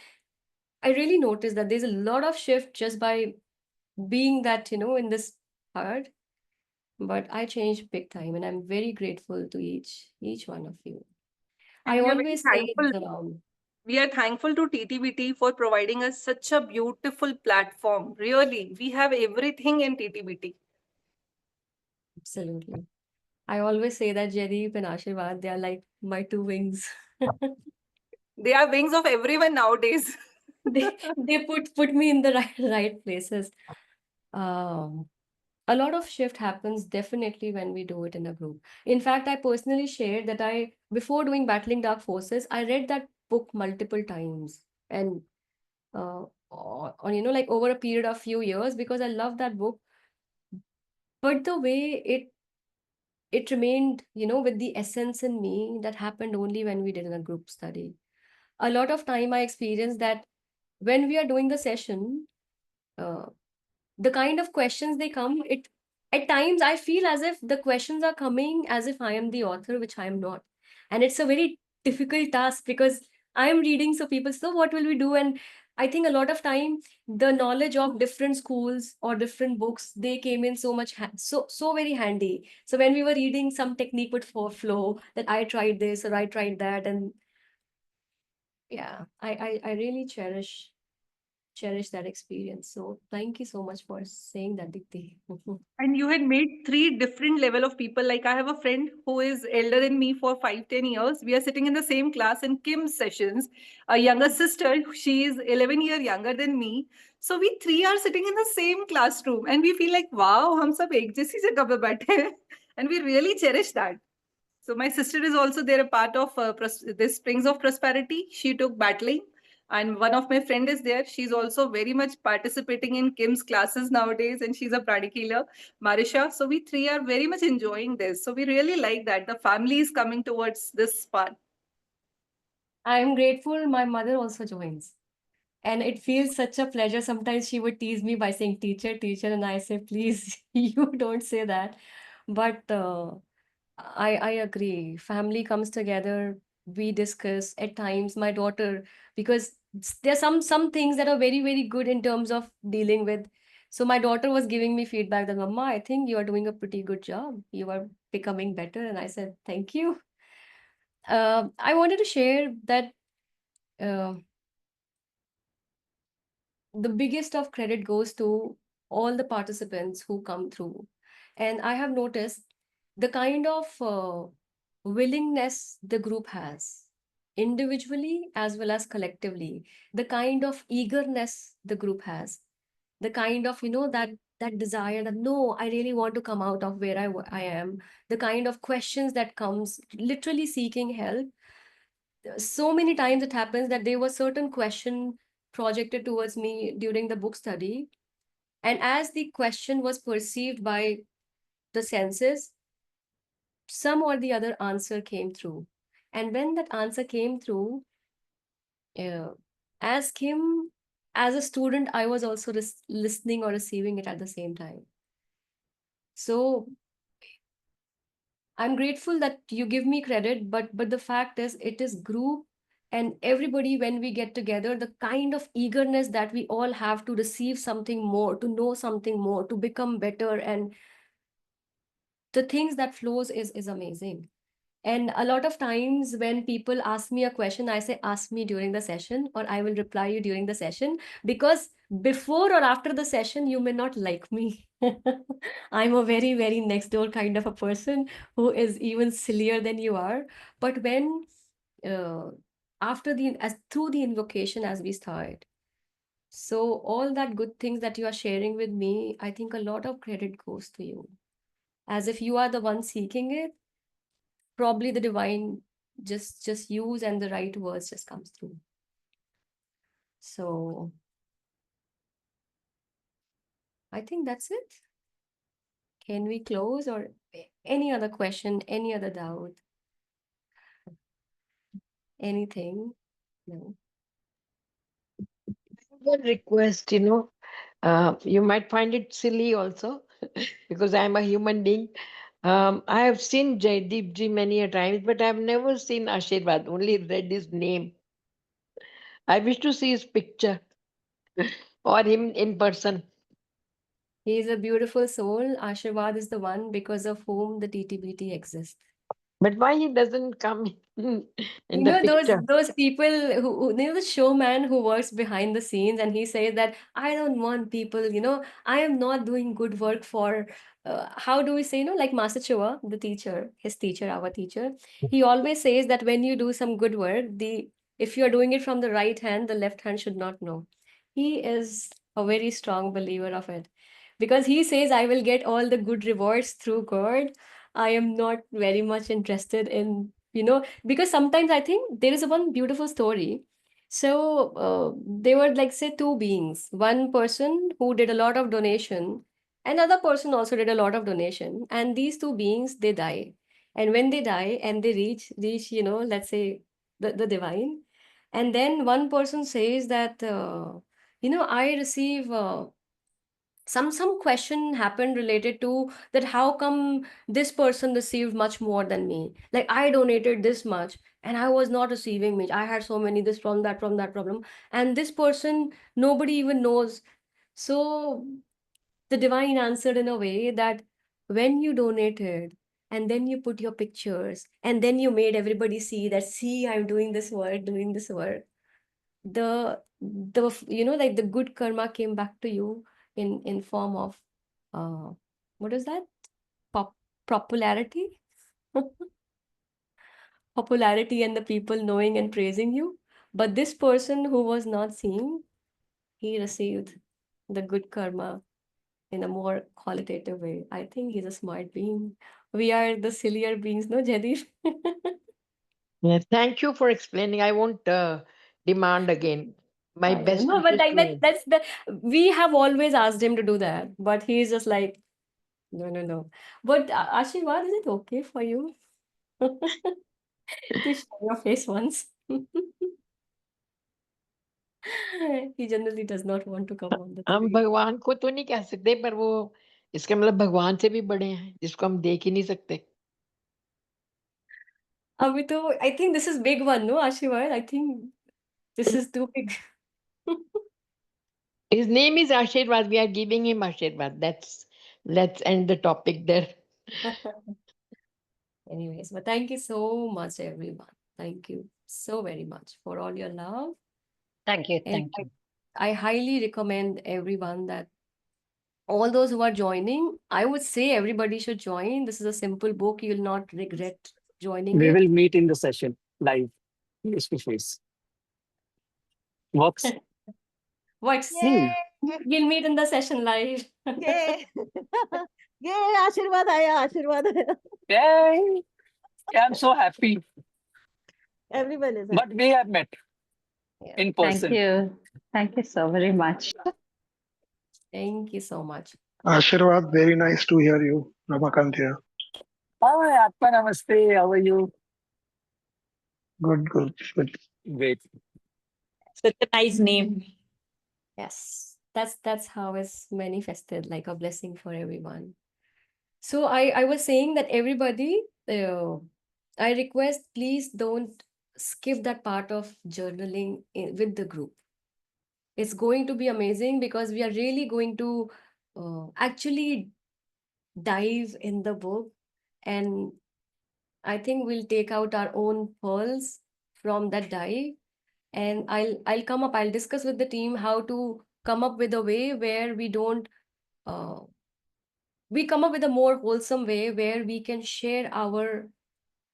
I really noticed that there's a lot of shift just by being that, in this part. but I changed big time, and I'm very grateful to each one of you. And I we are very always say thankful. We are thankful to TTBT for providing us such a beautiful platform. Really, we have everything in TTBT. absolutely. I always say that Jaideep and Ashirwad, they are like my two wings. They are wings of everyone nowadays. They put me in the right places. Um, a lot of shift happens definitely when we do it in a group. In fact, I personally shared that before doing Battling Dark Forces, I read that book multiple times, and on like over a period of few years, because I love that book. But the way it remained, with the essence in me, that happened only when we did in a group study. A lot of time I experienced that when we are doing the session, uh, the kind of questions they come, it at times I feel as if the questions are coming as if I am the author, which I am not. And it's a very difficult task because I am reading, so people, so what will we do? And I think a lot of time the knowledge of different schools or different books, they came in so much so very handy. So when we were reading, some technique would flow that I tried this or I tried that. And yeah, I really cherish that experience. So thank you so much for saying that, Dikti. And you had made three different level of people. Like I have a friend who is elder than me for 5, 10 years. We are sitting in the same class in Kim's sessions. A younger sister, she is 11 years younger than me. So we three are sitting in the same classroom, and we feel like, wow, हम सब एक जैसी जगह पे बैठे हैं. And we really cherish that. So my sister is also there, a part of this Springs of Prosperity. She took battling, and one of my friend is there. She's also very much participating in Kim's classes nowadays, and she's a pranic healer, Marisha. So we three are very much enjoying this. So we really like that the family is coming towards this part. I'm grateful my mother also joins. And it feels such a pleasure. Sometimes she would tease me by saying teacher, teacher, and I say, please, you don't say that. But I agree. Family comes together. We discuss at times. My daughter, because there are some things that are very very good in terms of dealing with. So my daughter was giving me feedback that, Mama, I think you are doing a pretty good job. You are becoming better, and I said thank you. I wanted to share that uh, the biggest of credit goes to all the participants who come through. And I have noticed the kind of willingness the group has, individually as well as collectively, the kind of eagerness the group has, the kind of, that desire that, no, I really want to come out of where I am, the kind of questions that comes literally seeking help. So many times it happens that there was certain question projected towards me during the book study, and as the question was perceived by the senses, some or the other answer came through. And when that answer came through, uh, as Kim, as a student, I was also listening or receiving it at the same time. So I'm grateful that you give me credit, but the fact is, it is group and everybody, when we get together, the kind of eagerness that we all have to receive something more, to know something more, to become better, and the things that flows is amazing. And a lot of times when people ask me a question, I say, ask me during the session, or I will reply you during the session, because before or after the session, you may not like me. I'm a very, very next door kind of a person who is even sillier than you are. But when, uh, through the invocation as we start, so all that good things that you are sharing with me, I think a lot of credit goes to you. As if you are the one seeking it, probably the divine just use and the right words just comes through. So I think that's it. Can we close, or any other question, any other doubt, anything? No. One request, you might find it silly also because I'm a human being. I have seen Jaideep ji many a times, but I've never seen Ashirwad, only read his name. I wish to see his picture or him in person. He is a beautiful soul. Ashirwad is the one because of whom the TTBT exists. But why he doesn't come in You the know picture? those people you know the showman who works behind the scenes, and he says that I don't want people, I am not doing good work for how do we say, like Master Chua, the teacher, his teacher, our teacher, he always says that when you do some good work, the if you are doing it from the right hand, the left hand should not know. He is a very strong believer of it because he says, I will get all the good rewards through God. I am not very much interested in, because sometimes I think there is a one beautiful story. So they were like say two beings, one person who did a lot of donation, another person also did a lot of donation, and these two beings they die. And when they die and they reach, let's say the divine, and then one person says that I receive some question happened related to that how come this person received much more than me, like I donated this much and I was not receiving much, I had so many this from that problem, and this person nobody even knows. So the divine answered in a way that when you donated and then you put your pictures and then you made everybody see that, see, I'm doing this work, like the good karma came back to you in form of uh what is that, pop popularity. Popularity and the people knowing and praising you. But this person who was not seeing, he received the good karma in a more qualitative way. I think he's a smart being. We are the sillier beings, no, Jadis? Yeah, thank you for explaining. I won't demand again. My I know. best No, but wishes like to that, him. that's the we have always asked him to do that, but he's just like, no, no, no. But Ashirwad, is it okay for you to show your face once? He generally does not want to come on the हम screen. भगवान को तो नहीं कह सकते, पर वो इसका मतलब भगवान से भी बड़े हैं जिसको हम देख ही नहीं सकते. Abhi I think this is big one, no, Ashirwad? I think this is too big. His name is Ashirwad. We are giving him Ashirwad. Let's end the topic there. Anyways, but thank you so much, everyone. Thank you so very much for all your love. Thank you. And Thank you. I highly recommend everyone that all those who are joining, I would say everybody should join. This is a simple book. You'll not regret joining We it. will meet in the session live, face to face. Works? What's Hmm. We'll meet in the session live. ये ये आशीर्वाद आया आशीर्वाद आया. Yay! I'm so happy. Everyone is But we have met Yeah. in Thank person. you. Thank you so very much. Thank you so much. Ashirwad, very nice to hear you. Ramakant here. Hi, Atma Namaste. How are you? Good, good, good. Great. Such a nice name. Yes, that's how it's manifested like a blessing for everyone. So I was saying that everybody, I request please don't skip that part of journaling with the group. It's going to be amazing because we are really going to actually dive in the book, and I think we'll take out our own pearls from that dive, and I'll discuss with the team how to come up with a way where we come up with a more wholesome way where we can share our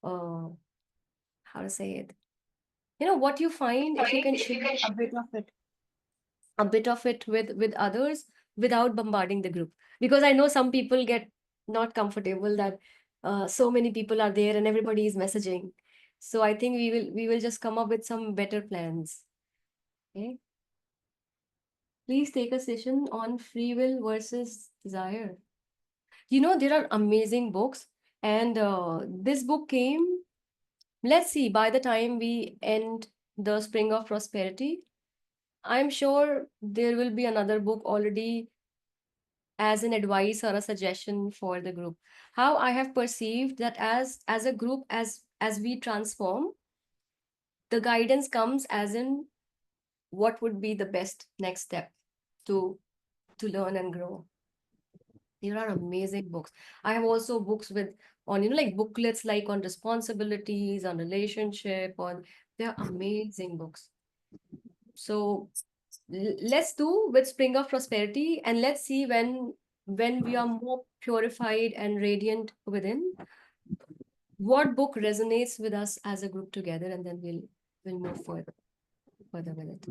how to say it, what you find, if you can share a bit of it with others without bombarding the group, because I know some people get not comfortable that so many people are there and everybody is messaging. So I think we will just come up with some better plans. Okay, please take a session on free will versus desire. There are amazing books, and this book came, let's see, by the time we end the Spring of Prosperity, I'm sure there will be another book already as an advice or a suggestion for the group. How I have perceived that as a group, as we transform, the guidance comes as in what would be the best next step to learn and grow. There are amazing books. I have also books with on, like booklets like on responsibilities, on relationship, on they're amazing books. So let's do with Spring of Prosperity, and let's see when we are more purified and radiant within, what book resonates with us as a group together, and then we'll move further with it.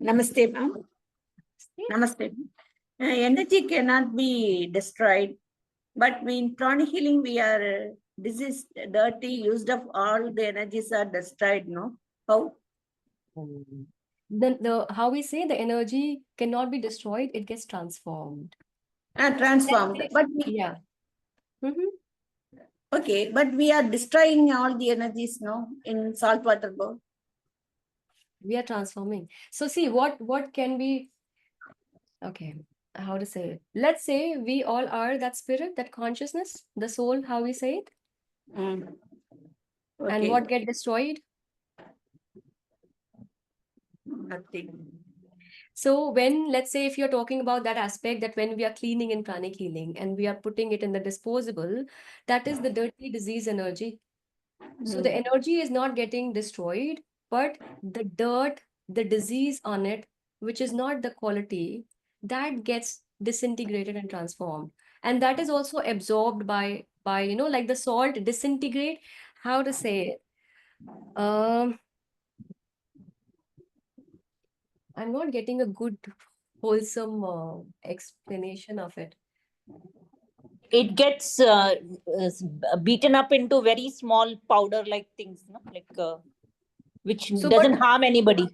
Namaste, ma'am. Namaste. Energy cannot be destroyed, but in pranic healing, we are diseased, dirty, used up, all the energies are destroyed, no? How? Then how we say the energy cannot be destroyed, it gets transformed. Transformed. But yeah. Mm-hmm. Okay, but we are destroying all the energies, no, in saltwater bowl. We are transforming. So see what can we, okay, how to say it? Let's say we all are that spirit, that consciousness, the soul, how we say it. Okay. And what get destroyed? Nothing. So when, let's say, if you're talking about that aspect, that when we are cleaning in pranic healing and we are putting it in the disposable, that is the dirty disease energy. So the energy is not getting destroyed, but the dirt, the disease on it, which is not the quality, that gets disintegrated and transformed. And that is also absorbed by like the salt disintegrate, how to say it? I'm not getting a good, wholesome explanation of it. It gets beaten up into very small powder-like things, no? Like which doesn't harm anybody.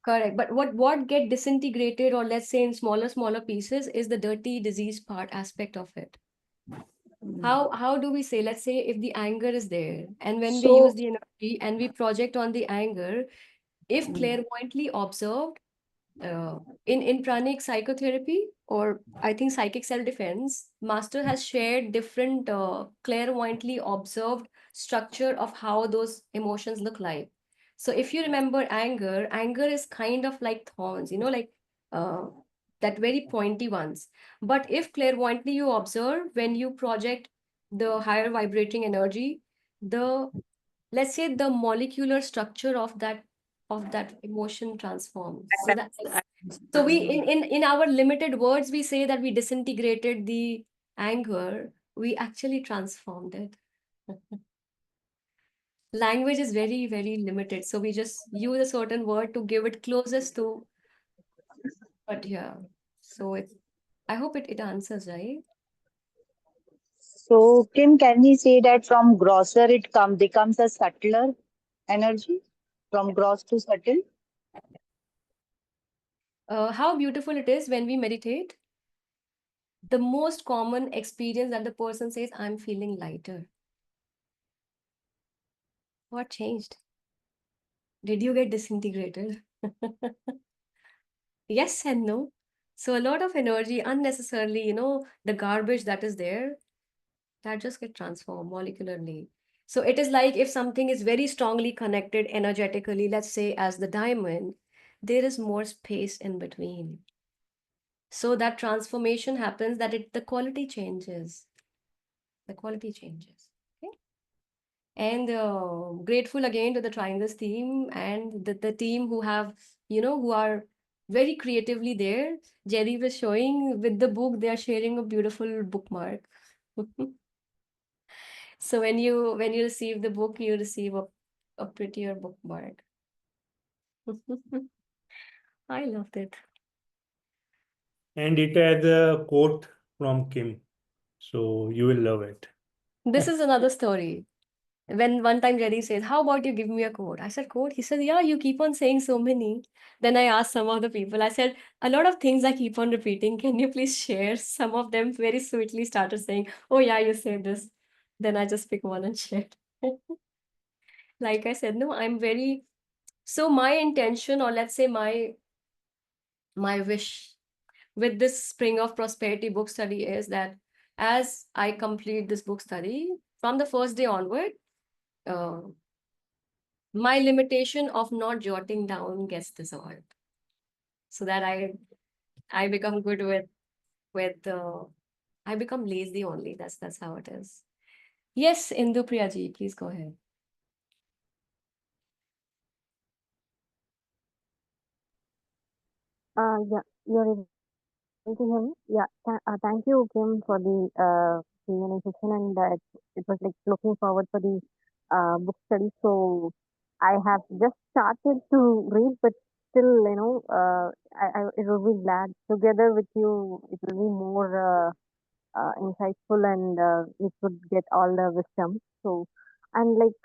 Correct. But what get disintegrated, or let's say in smaller pieces, is the dirty disease part aspect of it. How do we say, let's say if the anger is there, and when we use the energy and we project on the anger, if clairvoyantly observed, in pranic psychotherapy, or I think psychic self-defense, master has shared different clairvoyantly observed structure of how those emotions look like. So if you remember anger is kind of like thorns, like that very pointy ones. But if clairvoyantly you observe, when you project the higher vibrating energy, let's say the molecular structure of that emotion transforms. So we in our limited words, we say that we disintegrated the anger, we actually transformed it. Language is very, very limited, so we just use a certain word to give it closest to. But yeah, so I hope it answers, right? So, Kim, can we say that from grosser it becomes a subtler energy, from gross to subtle? How beautiful it is when we meditate. The most common experience that the person says, I'm feeling lighter. What changed? Did you get disintegrated? Yes and no. So a lot of energy unnecessarily, the garbage that is there, that just get transformed molecularly. So it is like if something is very strongly connected energetically, let's say as the diamond, there is more space in between. So that transformation happens, that the quality changes. The quality changes. Okay. And grateful again to the Triangles team and the team who have, who are very creatively there. Jerry was showing with the book, they are sharing a beautiful bookmark. So when you receive the book, you receive a prettier bookmark. I loved it. And it has a quote from Kim. So you will love it. This is another story. When one time Jerry says, how about you give me a quote? I said, quote? He said, yeah, you keep on saying so many. Then I asked some of the people, I said, a lot of things I keep on repeating. Can you please share? Some of them very sweetly started saying, oh yeah, you said this. Then I just pick one and shared. Like I said, no, so my intention, or let's say my wish with this Spring of Prosperity book study is that as I complete this book study, from the first day onward, my limitation of not jotting down gets dissolved, so that I become good with I become lazy only. That's how it is. Yes, Indu Priya ji, please go ahead. Yeah, you're able to hear me? Yeah, thank you, Kim, for the Q&A session, and it was like looking forward for the book study. So I have just started to read, but still, it will be glad together with you. It will be more insightful, and we could get all the wisdom. So, and like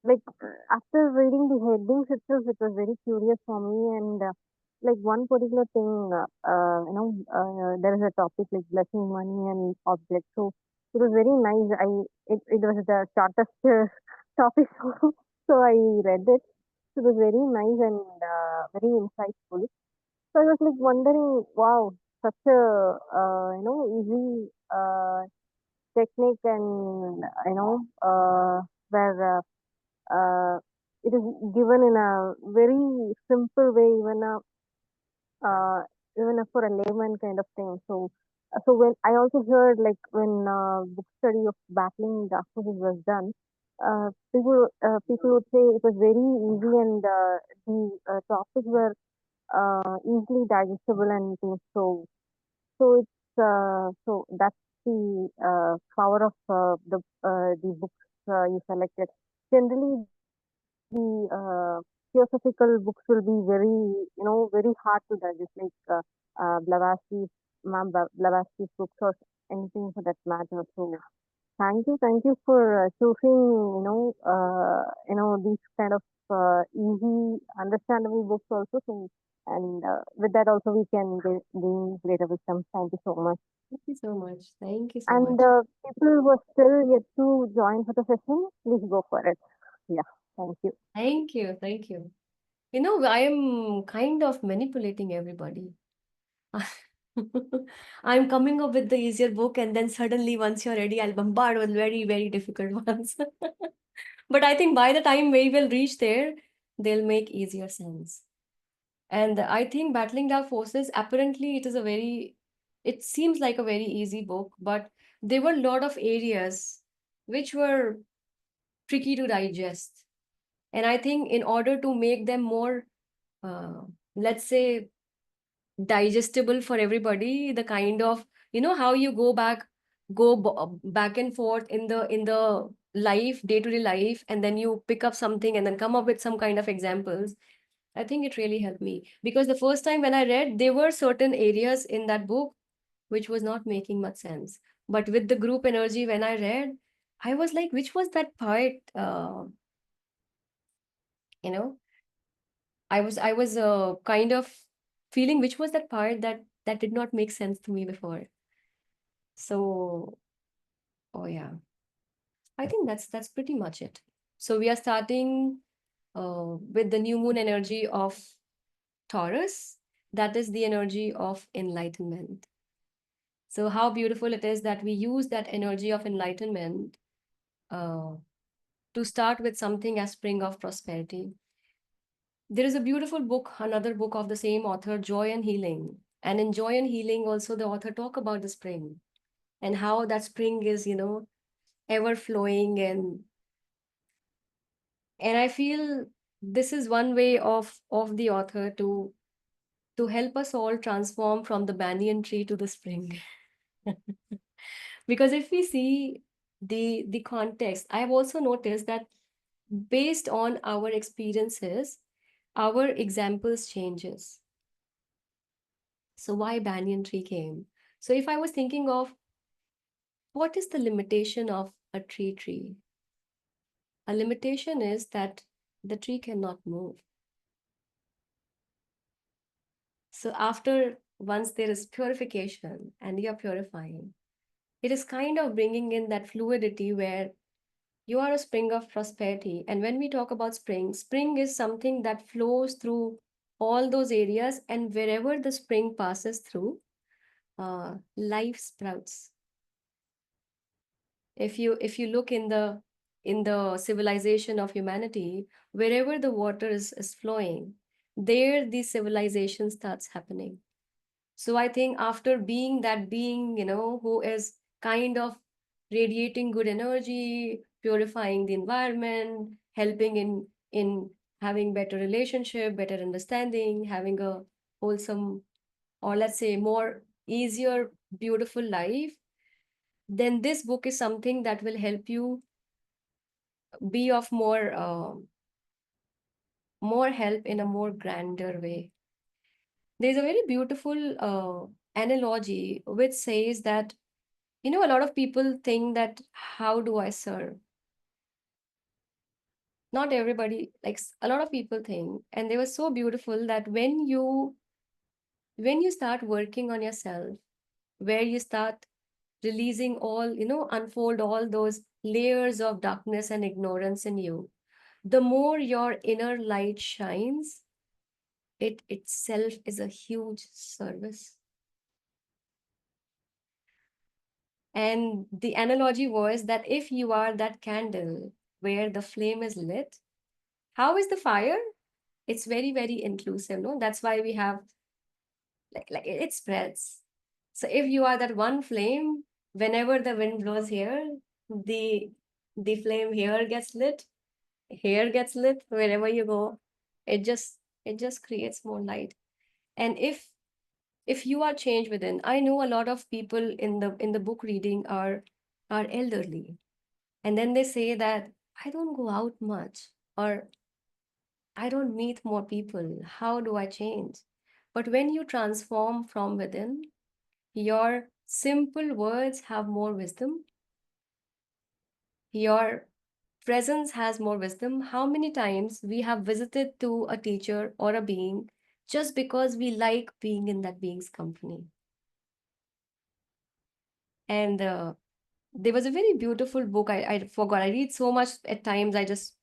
like after reading the headings itself, it was very curious for me, and like one particular thing, there is a topic like blessing money and objects. So it was very nice. It was the shortest topic, so I read it. It was very nice and very insightful. So I was like wondering, wow, such a easy technique, and where it is given in a very simple way, uh, even for a layman kind of thing. So, so when I also heard, like when book study of battling the Darkness was done, people would say it was very easy, and the topics were easily digestible and things. So it's so that's the power of the books you selected. Generally, the theosophical books will be very hard to digest, like Blavatsky's, Blavatsky's books, or anything for that matter. So thank you for choosing, these kind of easy, understandable books also. So, and with that also we can gain greater wisdom. Thank you so much. Thank you so much. Thank you so And much. people who are still yet to join for the session, please go for it. Yeah, thank you. Thank you. Thank you. You know, I am kind of manipulating everybody. I'm coming up with the easier book, and then suddenly, once you're ready, I'll bombard with very, very difficult ones. But I think by the time we will reach there, they'll make easier sense. And I think Battling Dark Forces, apparently, it seems like a very easy book, but there were a lot of areas which were tricky to digest. And I think in order to make them more, let's say, digestible for everybody, the kind of, how you back and forth in the life, day-to-day life, and then you pick up something and then come up with some kind of examples. I think it really helped me, because the first time when I read, there were certain areas in that book which was not making much sense. But with the group energy, when I read, I was like, which was that part? You know, I was kind of feeling which was that part that did not make sense to me before. So, oh yeah, I think that's pretty much it. So we are starting with the new moon energy of Taurus. That is the energy of enlightenment. So how beautiful it is that we use that energy of enlightenment uh, to start with something as spring of prosperity. There is a beautiful book, another book of the same author, Joy and Healing. And in Joy and Healing, also the author talk about the spring and how that spring is, ever flowing, and I feel this is one way of the author to help us all transform from the banyan tree to the spring. Because if we see the context, I have also noticed that based on our experiences, our examples changes. So why banyan tree came? So if I was thinking of what is the limitation of a tree? A limitation is that the tree cannot move. So once there is purification and you're purifying, it is kind of bringing in that fluidity where you are a spring of prosperity. And when we talk about spring is something that flows through all those areas, and wherever the spring passes through, life sprouts. If you look in the civilization of humanity, wherever the water is flowing, there the civilization starts happening. So I think after being that being, who is kind of radiating good energy, purifying the environment, helping in having better relationship, better understanding, having a wholesome, or let's say more easier, beautiful life, then this book is something that will help you be of more help in a more grander way. There's a very beautiful analogy which says that, a lot of people think that how do I serve? Not everybody, a lot of people think, and they were so beautiful that when you start working on yourself, where you start releasing all, unfold all those layers of darkness and ignorance in you, the more your inner light shines, it itself is a huge service. And the analogy was that if you are that candle where the flame is lit, how is the fire? It's very, very inclusive, no? That's why we have, like it spreads. So if you are that one flame, whenever the wind blows here, the flame here gets lit, wherever you go, it just creates more light. And if you are changed within, I know a lot of people in the book reading are elderly, and then they say that I don't go out much, or I don't meet more people. How do I change? But when you transform from within, your simple words have more wisdom. Your presence has more wisdom. How many times we have visited to a teacher or a being just because we like being in that being's company? And there was a very beautiful book. I forgot. I read so much at times. I just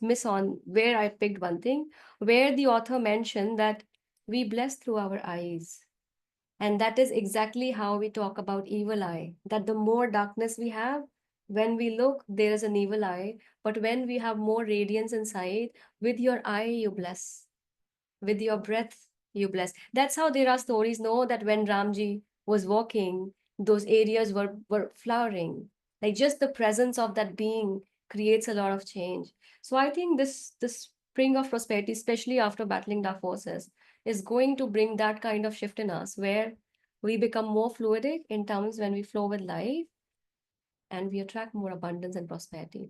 miss on where I picked one thing, where the author mentioned that we bless through our eyes. And that is exactly how we talk about evil eye, that the more darkness we have, when we look, there is an evil eye. But when we have more radiance inside, with your eye, you bless. With your breath, you bless. That's how there are stories, no, that when Ramji was walking, those areas were flowering. Like just the presence of that being creates a lot of change. So I think this spring of prosperity, especially after battling dark forces, is going to bring that kind of shift in us where we become more fluidic in terms when we flow with life, and we attract more abundance and prosperity.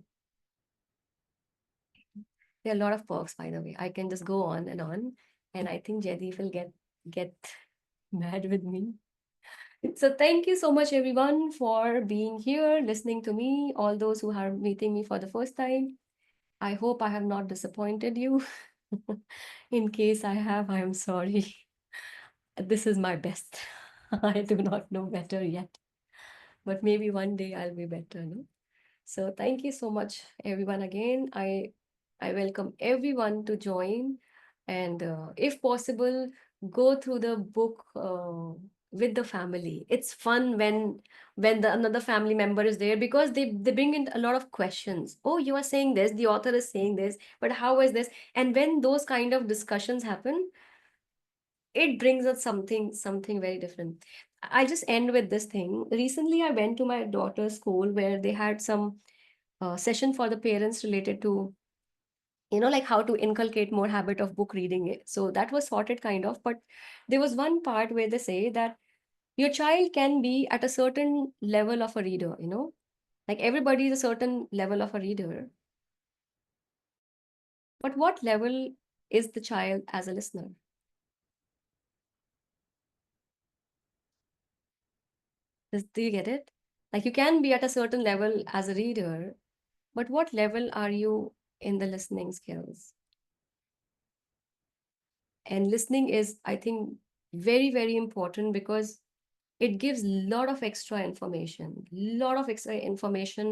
There are a lot of perks, by the way. I can just go on, and I think Jaideep will get mad with me. So thank you so much, everyone, for being here, listening to me, all those who are meeting me for the first time. I hope I have not disappointed you. In case I have, I am sorry. This is my best. I do not know better yet, but maybe one day I'll be better, no? So thank you so much, everyone. Again, I welcome everyone to join, and if possible, go through the book with the family. It's fun when another family member is there, because they bring in a lot of questions. Oh, you are saying this, the author is saying this, but how is this? And when those kind of discussions happen, it brings us something very different. I'll just end with this thing. Recently, I went to my daughter's school where they had some session for the parents related to, like how to inculcate more habit of book reading. So that was sorted kind of, but there was one part where they say that your child can be at a certain level of a reader, like everybody is a certain level of a reader. But what level is the child as a listener? Do you get it? Like you can be at a certain level as a reader, but what level are you in the listening skills? And listening is, I think, very, very important, because it gives lot of extra information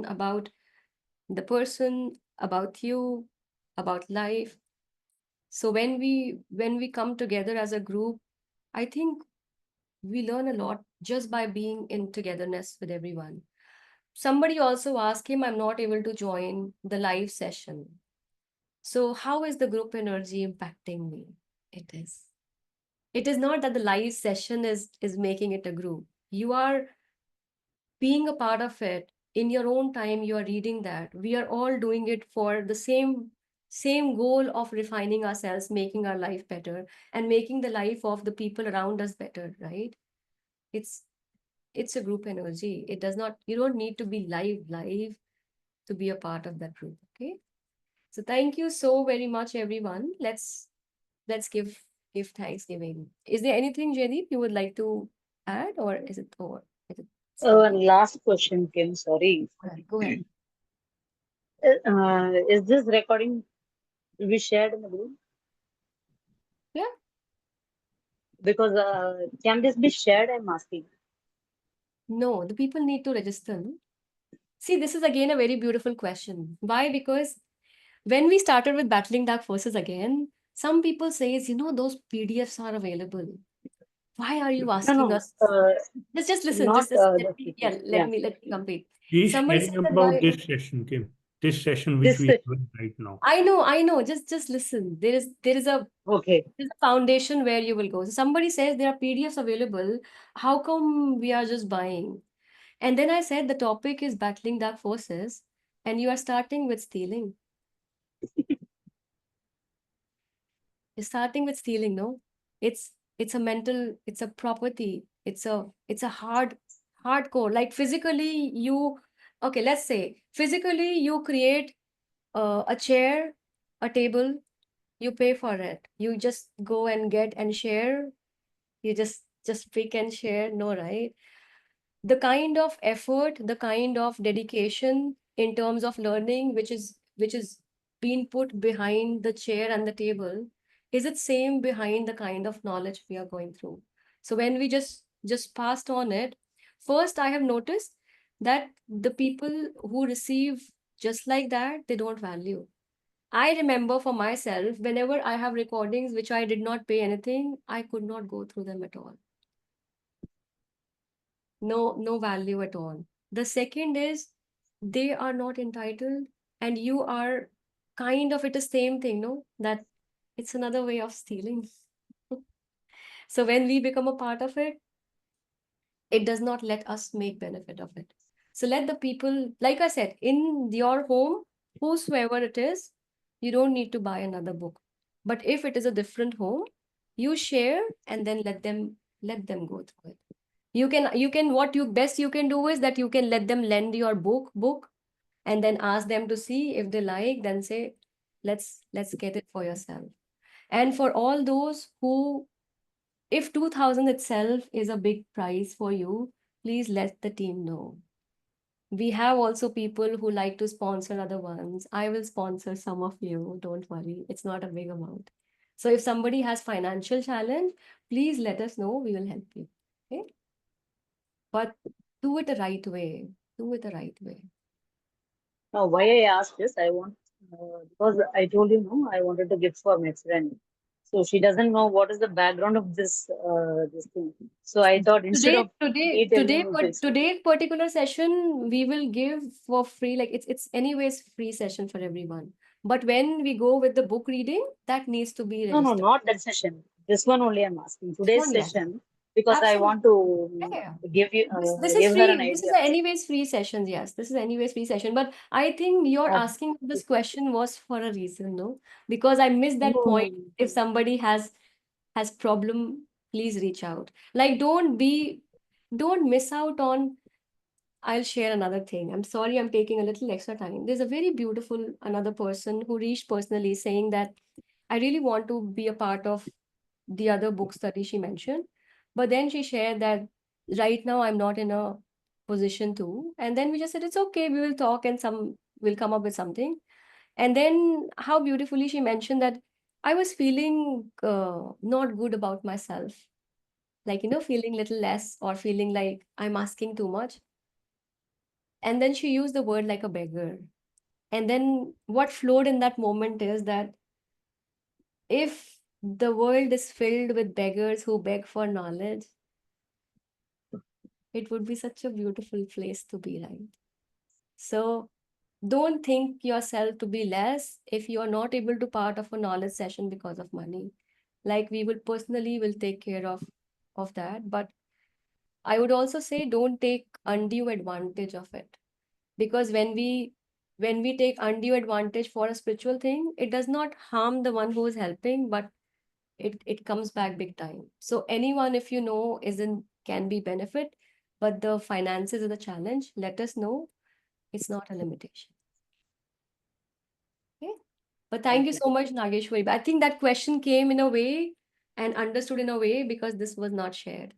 about the person, about you, about life. So when we come together as a group, I think we learn a lot just by being in togetherness with everyone. Somebody also asked him, I'm not able to join the live session. So how is the group energy impacting me? It is. It is not that the live session is making it a group. You are being a part of it in your own time. You are reading that. We are all doing it for the same goal of refining ourselves, making our life better, and making the life of the people around us better, right? It's it's a group energy. It does not, you don't need to be live to be a part of that group. Okay. So thank you so very much, everyone. Let's give Thanksgiving. Is there anything, Jaideep, you would like to add, or is it over? Is it something? Last question, Kim. Sorry. Go ahead. Is this recording will be shared in the group? Yeah. Because can this be shared? I'm asking. No, the people need to register. No? See, this is again a very beautiful question. Why? Because when we started with Battling Dark Forces again, some people says, those PDFs are available. Why are you asking No. us? Just listen. Not Let the me, people. let me complete. He's Somebody sharing said that about why. this session, Kim. This session which This we are doing right now. I know. Just listen. There is a Okay. there's a foundation where you will go. So somebody says there are PDFs available. How come we are just buying? And then I said the topic is Battling Dark Forces, and you are starting with stealing. You're starting with stealing, no? It's a mental, it's a property, it's a hardcore. Like physically, okay, let's say physically you create a chair, a table, you pay for it. You just go and get and share. You just pick and share. No, right? The kind of effort, the kind of dedication in terms of learning, which is being put behind the chair and the table, is it same behind the kind of knowledge we are going through. So when we just passed on it, first I have noticed that the people who receive just like that, they don't value. I remember for myself, whenever I have recordings which I did not pay anything, I could not go through them at all. No value at all. The second is they are not entitled, and you are kind of, it is same thing, no? That it's another way of stealing. So when we become a part of it, it does not let us make benefit of it. So let the people, like I said, in your home, whosoever it is, you don't need to buy another book. But if it is a different home, you share and then let them go through it. You can what you best you can do is that you can let them lend your book and then ask them to see if they like, then say, let's get it for yourself. And for all those who, if 2000 itself is a big price for you, please let the team know. We have also people who like to sponsor other ones. I will sponsor some of you, don't worry, it's not a big amount. So if somebody has financial challenge, please let us know, we will help you. Okay, but do it the right way. Do it the right way. Now, why I asked this, I want because I told you no, I wanted to gift for my friend. So she doesn't know what is the background of this thing. So I thought instead of me telling this, Today's particular session, we will give for free. Like it's anyways free session for everyone. But when we go with the book reading, that needs to be no, registered. not that session. This one only I'm asking. Today's Oh, yes. session because I Absolutely. want to Yeah. give you This is give her an free. This is idea. a anyways free session. Yes, this is anyways free session. But I think you're Uh, asking this question was for a reason, no? Because I missed that no, point. If somebody has problem, please reach out. Like don't miss out on. I'll share another thing. I'm sorry I'm taking a little extra time. There's a very beautiful another person who reached personally saying that I really want to be a part of the other book study she mentioned. But then she shared that right now I'm not in a position to. And then we just said, it's okay, we will talk and we'll come up with something. And then how beautifully she mentioned that I was feeling not good about myself. Like, feeling little less or feeling like I'm asking too much. And then she used the word like a beggar. And then what flowed in that moment is that if the world is filled with beggars who beg for knowledge, it would be such a beautiful place to be, right? So don't think yourself to be less if you are not able to part of a knowledge session because of money. like we will personally will take care of that. But I would also say don't take undue advantage of it, because when we take undue advantage for a spiritual thing, it does not harm the one who is helping, but it comes back big time. So anyone, if you know, isn't can be benefit, but the finances is the challenge, let us know. It's not a limitation. Okay. But thank you so much, Nageshwari. I think that question came in a way and understood in a way because this was not shared.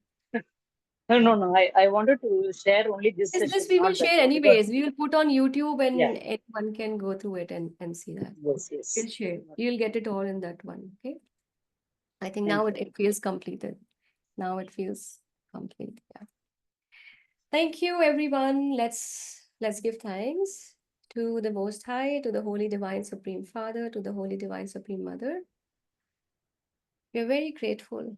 No. I wanted to share only this This session, we will not that share one. Because, anyways. We will put on YouTube and yeah, anyone can go through it and see that. yes. We'll share. You'll get it all in that one. Okay. I think Thank now you. it feels completed. Now it feels complete. Yeah. Thank you, everyone. Let's give thanks to the Most High, to the Holy Divine Supreme Father, to the Holy Divine Supreme Mother. We are very grateful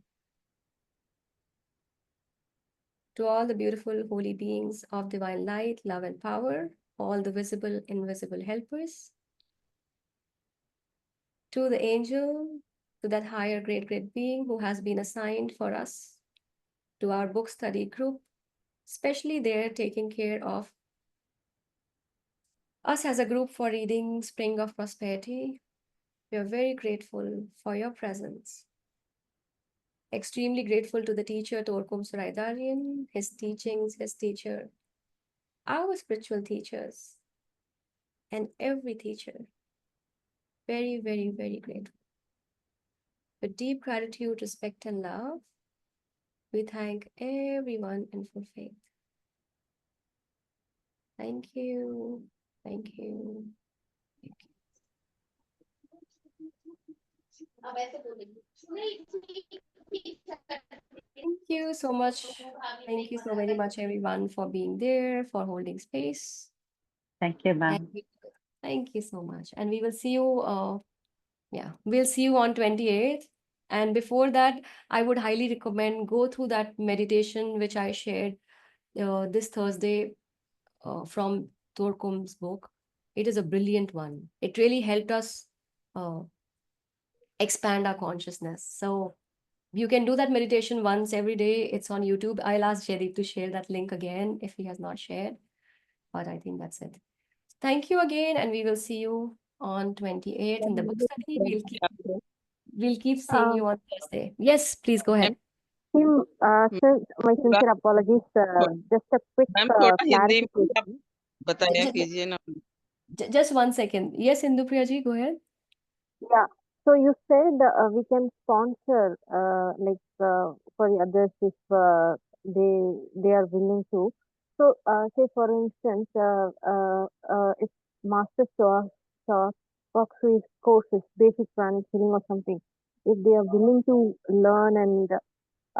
to all the beautiful holy beings of divine light, love, and power, all the visible, invisible helpers, to the angel, to that higher great being who has been assigned for us, to our book study group, especially there taking care of us as a group for reading Spring of Prosperity. We are very grateful for your presence. Extremely grateful to the teacher Torkum Suraidarian, his teachings, his teacher, our spiritual teachers, and every teacher. Very, very, very grateful. With deep gratitude, respect, and love, we thank everyone in full faith. Thank you. Thank you. Thank you. Thank you so much. Thank you so very much, everyone, for being there, for holding space. Thank you, ma'am. Thank you so much. And we will see you, we'll see you on 28th. And before that, I would highly recommend go through that meditation which I shared this Thursday from Torkum's book. It is a brilliant one. It really helped us expand our consciousness. So you can do that meditation once every day. It's on YouTube. I'll ask Jaideep to share that link again if he has not shared. But I think that's it. Thank you again, and we will see you on 28th in the book study. We'll keep seeing you on Thursday. Yes, please go ahead. Tim, sir, my sincere apologies. Just a quick clarification. Just 1 second. Yes, Indupriya ji, go ahead. Yeah. So you said we can sponsor for the others if they are willing to. So say for instance, if Master Fox's courses, basic pranic healing or something, if they are willing to learn and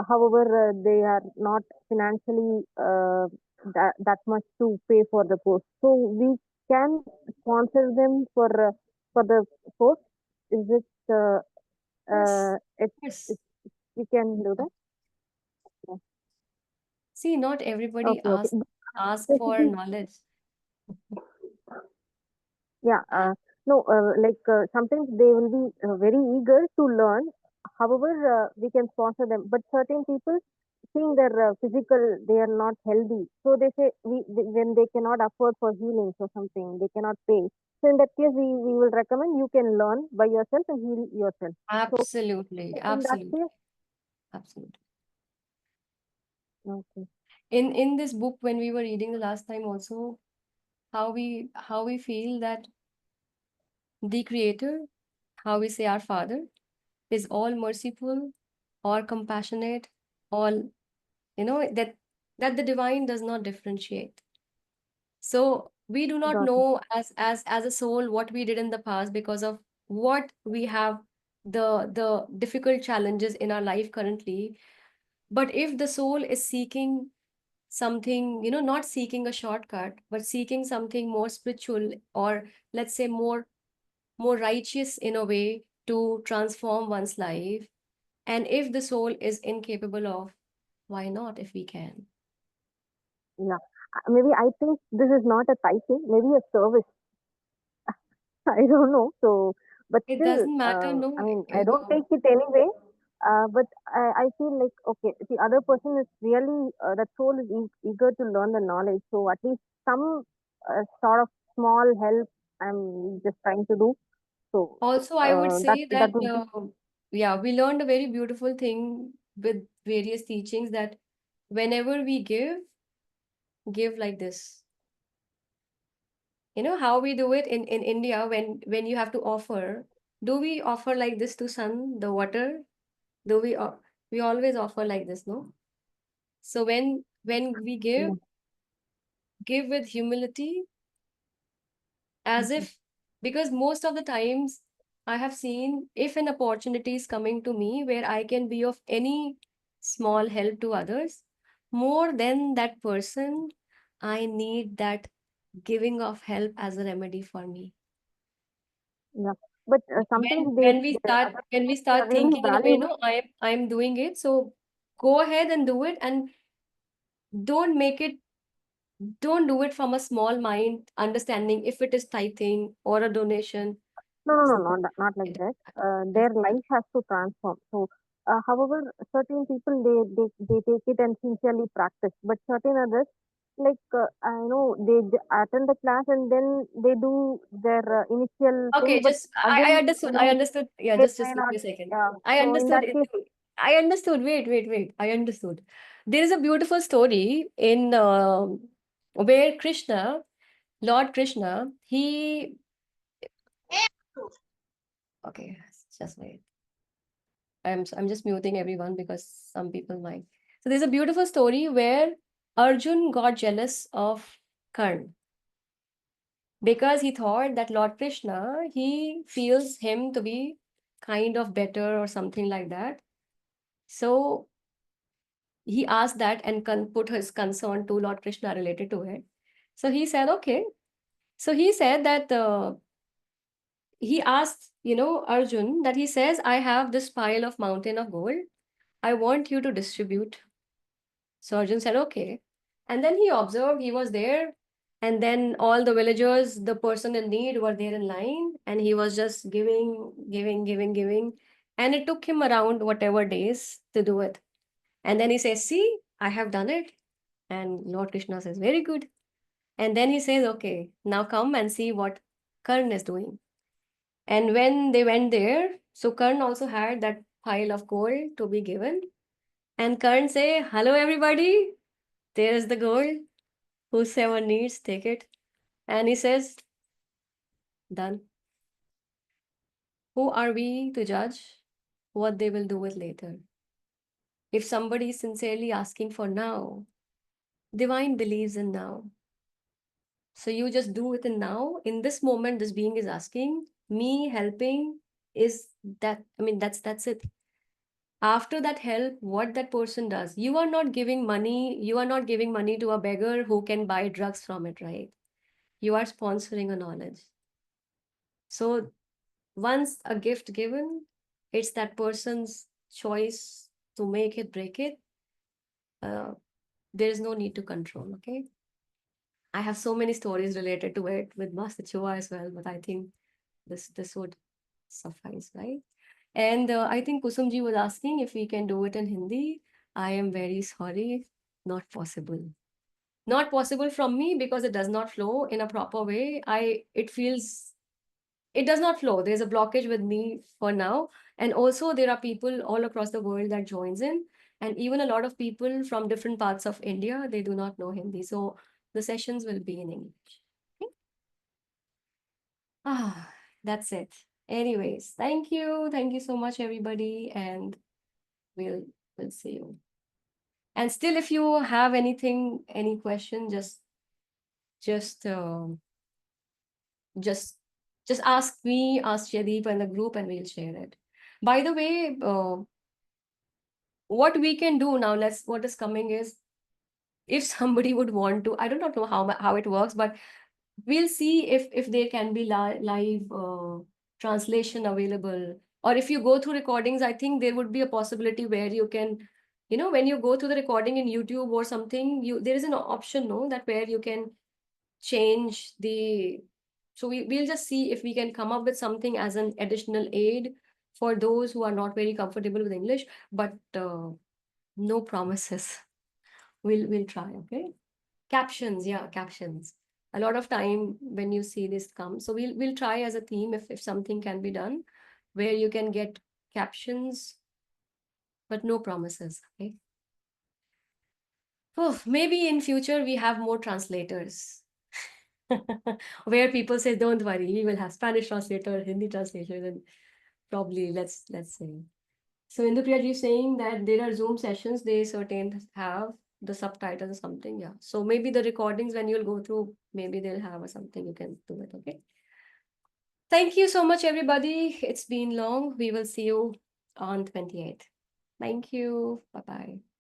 however they are not financially that much to pay for the course, so we can sponsor them for the course. Is it Yes. we can do that? Yeah. See, not everybody Okay. ask for knowledge. Yeah. No, sometimes they will be very eager to learn. However, we can sponsor them. But certain people, seeing their physical, they are not healthy. So they say when they cannot afford for healings or something, they cannot pay. So in that case, we will recommend you can learn by yourself and heal yourself. Absolutely. So in that Absolutely. case, Absolutely. okay. In this book, when we were reading the last time also, how we feel that the Creator, how we say our Father, is all merciful, all compassionate, all, that the divine does not differentiate. So we do not Got it. know as a soul what we did in the past because of what we have the difficult challenges in our life currently. But if the soul is seeking something, not seeking a shortcut, but seeking something more spiritual, or let's say more righteous in a way to transform one's life, and if the soul is incapable of, why not if we can? Yeah. Maybe I think this is not a typing, maybe a service. I don't know. So, but It still, doesn't matter, no. I mean, I don't take it anyway. But I feel like, okay, the other person is really, that soul is eager to learn the knowledge. So at least some sort of small help I'm just trying to do. So Also, I would say that that, would be. yeah, we learned a very beautiful thing with various teachings, that whenever we give like this. You know how we do it in India, when you have to offer, do we offer like this to sun, the water? Do we always offer like this, no? So when we Yeah. give with humility, as Mhm. if, because most of the times I have seen, if an opportunity is coming to me where I can be of any small help to others, more than that person, I need that giving of help as a remedy for me. Yeah. But sometimes they, When we the start other when we people are start really thinking in a way, valuable. no, I'm doing it, so go ahead and do it, and don't make it don't do it from a small mind understanding if it is tithing or a donation. No, not like that. Their life has to transform. So, however, certain people they take it and sincerely practice, but certain others, like I know they attend the class and then they do their initial thing, Okay, but just I again, understood. I understood. Yeah, they just may give not. me a second. Yeah. I So in understood that it. case, I understood. Wait. I understood. There is a beautiful story in where Lord Krishna, he okay, just wait. I'm just muting everyone because some people might. So there's a beautiful story where Arjun got jealous of Karn because he thought that Lord Krishna, he feels him to be kind of better or something like that. So he asked that and put his concern to Lord Krishna related to it. So he said, okay. So he said that he asked, Arjun, that he says, I have this pile of mountain of gold. I want you to distribute. So Arjun said, okay. And then he observed, he was there. And then all the villagers, the person in need were there in line. And he was just giving. And it took him around whatever days to do it. And then he says, see, I have done it. And Lord Krishna says, very good. And then he says, okay, now come and see what Karn is doing. And when they went there, so Karn also had that pile of gold to be given. And Karn say, hello, everybody. There is the gold. Whosoever needs, take it. And he says, done. Who are we to judge what they will do with later? If somebody is sincerely asking for now, divine believes in now. So you just do it in now. In this moment, this being is asking, me helping is that, that's it. After that help, what that person does, you are not giving money to a beggar who can buy drugs from it, right? You are sponsoring a knowledge. So once a gift given, it's that person's choice to make it, break it. There is no need to control, okay? I have so many stories related to it with Master Chua as well, but I think this would suffice, right? And I think Kusumji was asking if we can do it in Hindi. I am very sorry, not possible. Not possible from me because it does not flow in a proper way. It does not flow. There's a blockage with me for now. And also there are people all across the world that joins in. And even a lot of people from different parts of India, they do not know Hindi. So the sessions will be in English. Okay? That's it. Anyways, thank you. Thank you so much, everybody. And we'll see you. And still, if you have anything, any question, just just just ask me, ask Shadeep and the group, and we'll share it. By the way, what we can do now, what is coming is, if somebody would want to, I do not know how it works, but we'll see if there can be live translation available. Or if you go through recordings, I think there would be a possibility where you can, when you go through the recording in YouTube or something, there is an option, no, that where you can change the. So we'll just see if we can come up with something as an additional aid for those who are not very comfortable with English, but no promises. We'll try, okay? Captions, yeah, captions. A lot of time when you see this come, so we'll try as a team if something can be done where you can get captions, but no promises, okay? Oh, maybe in future we have more translators. Where people say, don't worry, we will have Spanish translator, Hindi translator, and probably let's say. So Indupriya ji saying that there are Zoom sessions, they certain have the subtitles or something, yeah. So maybe the recordings when you'll go through, maybe they'll have or something, you can do it, okay? Thank you so much, everybody. It's been long. We will see you on 28th. Thank you. Bye-bye.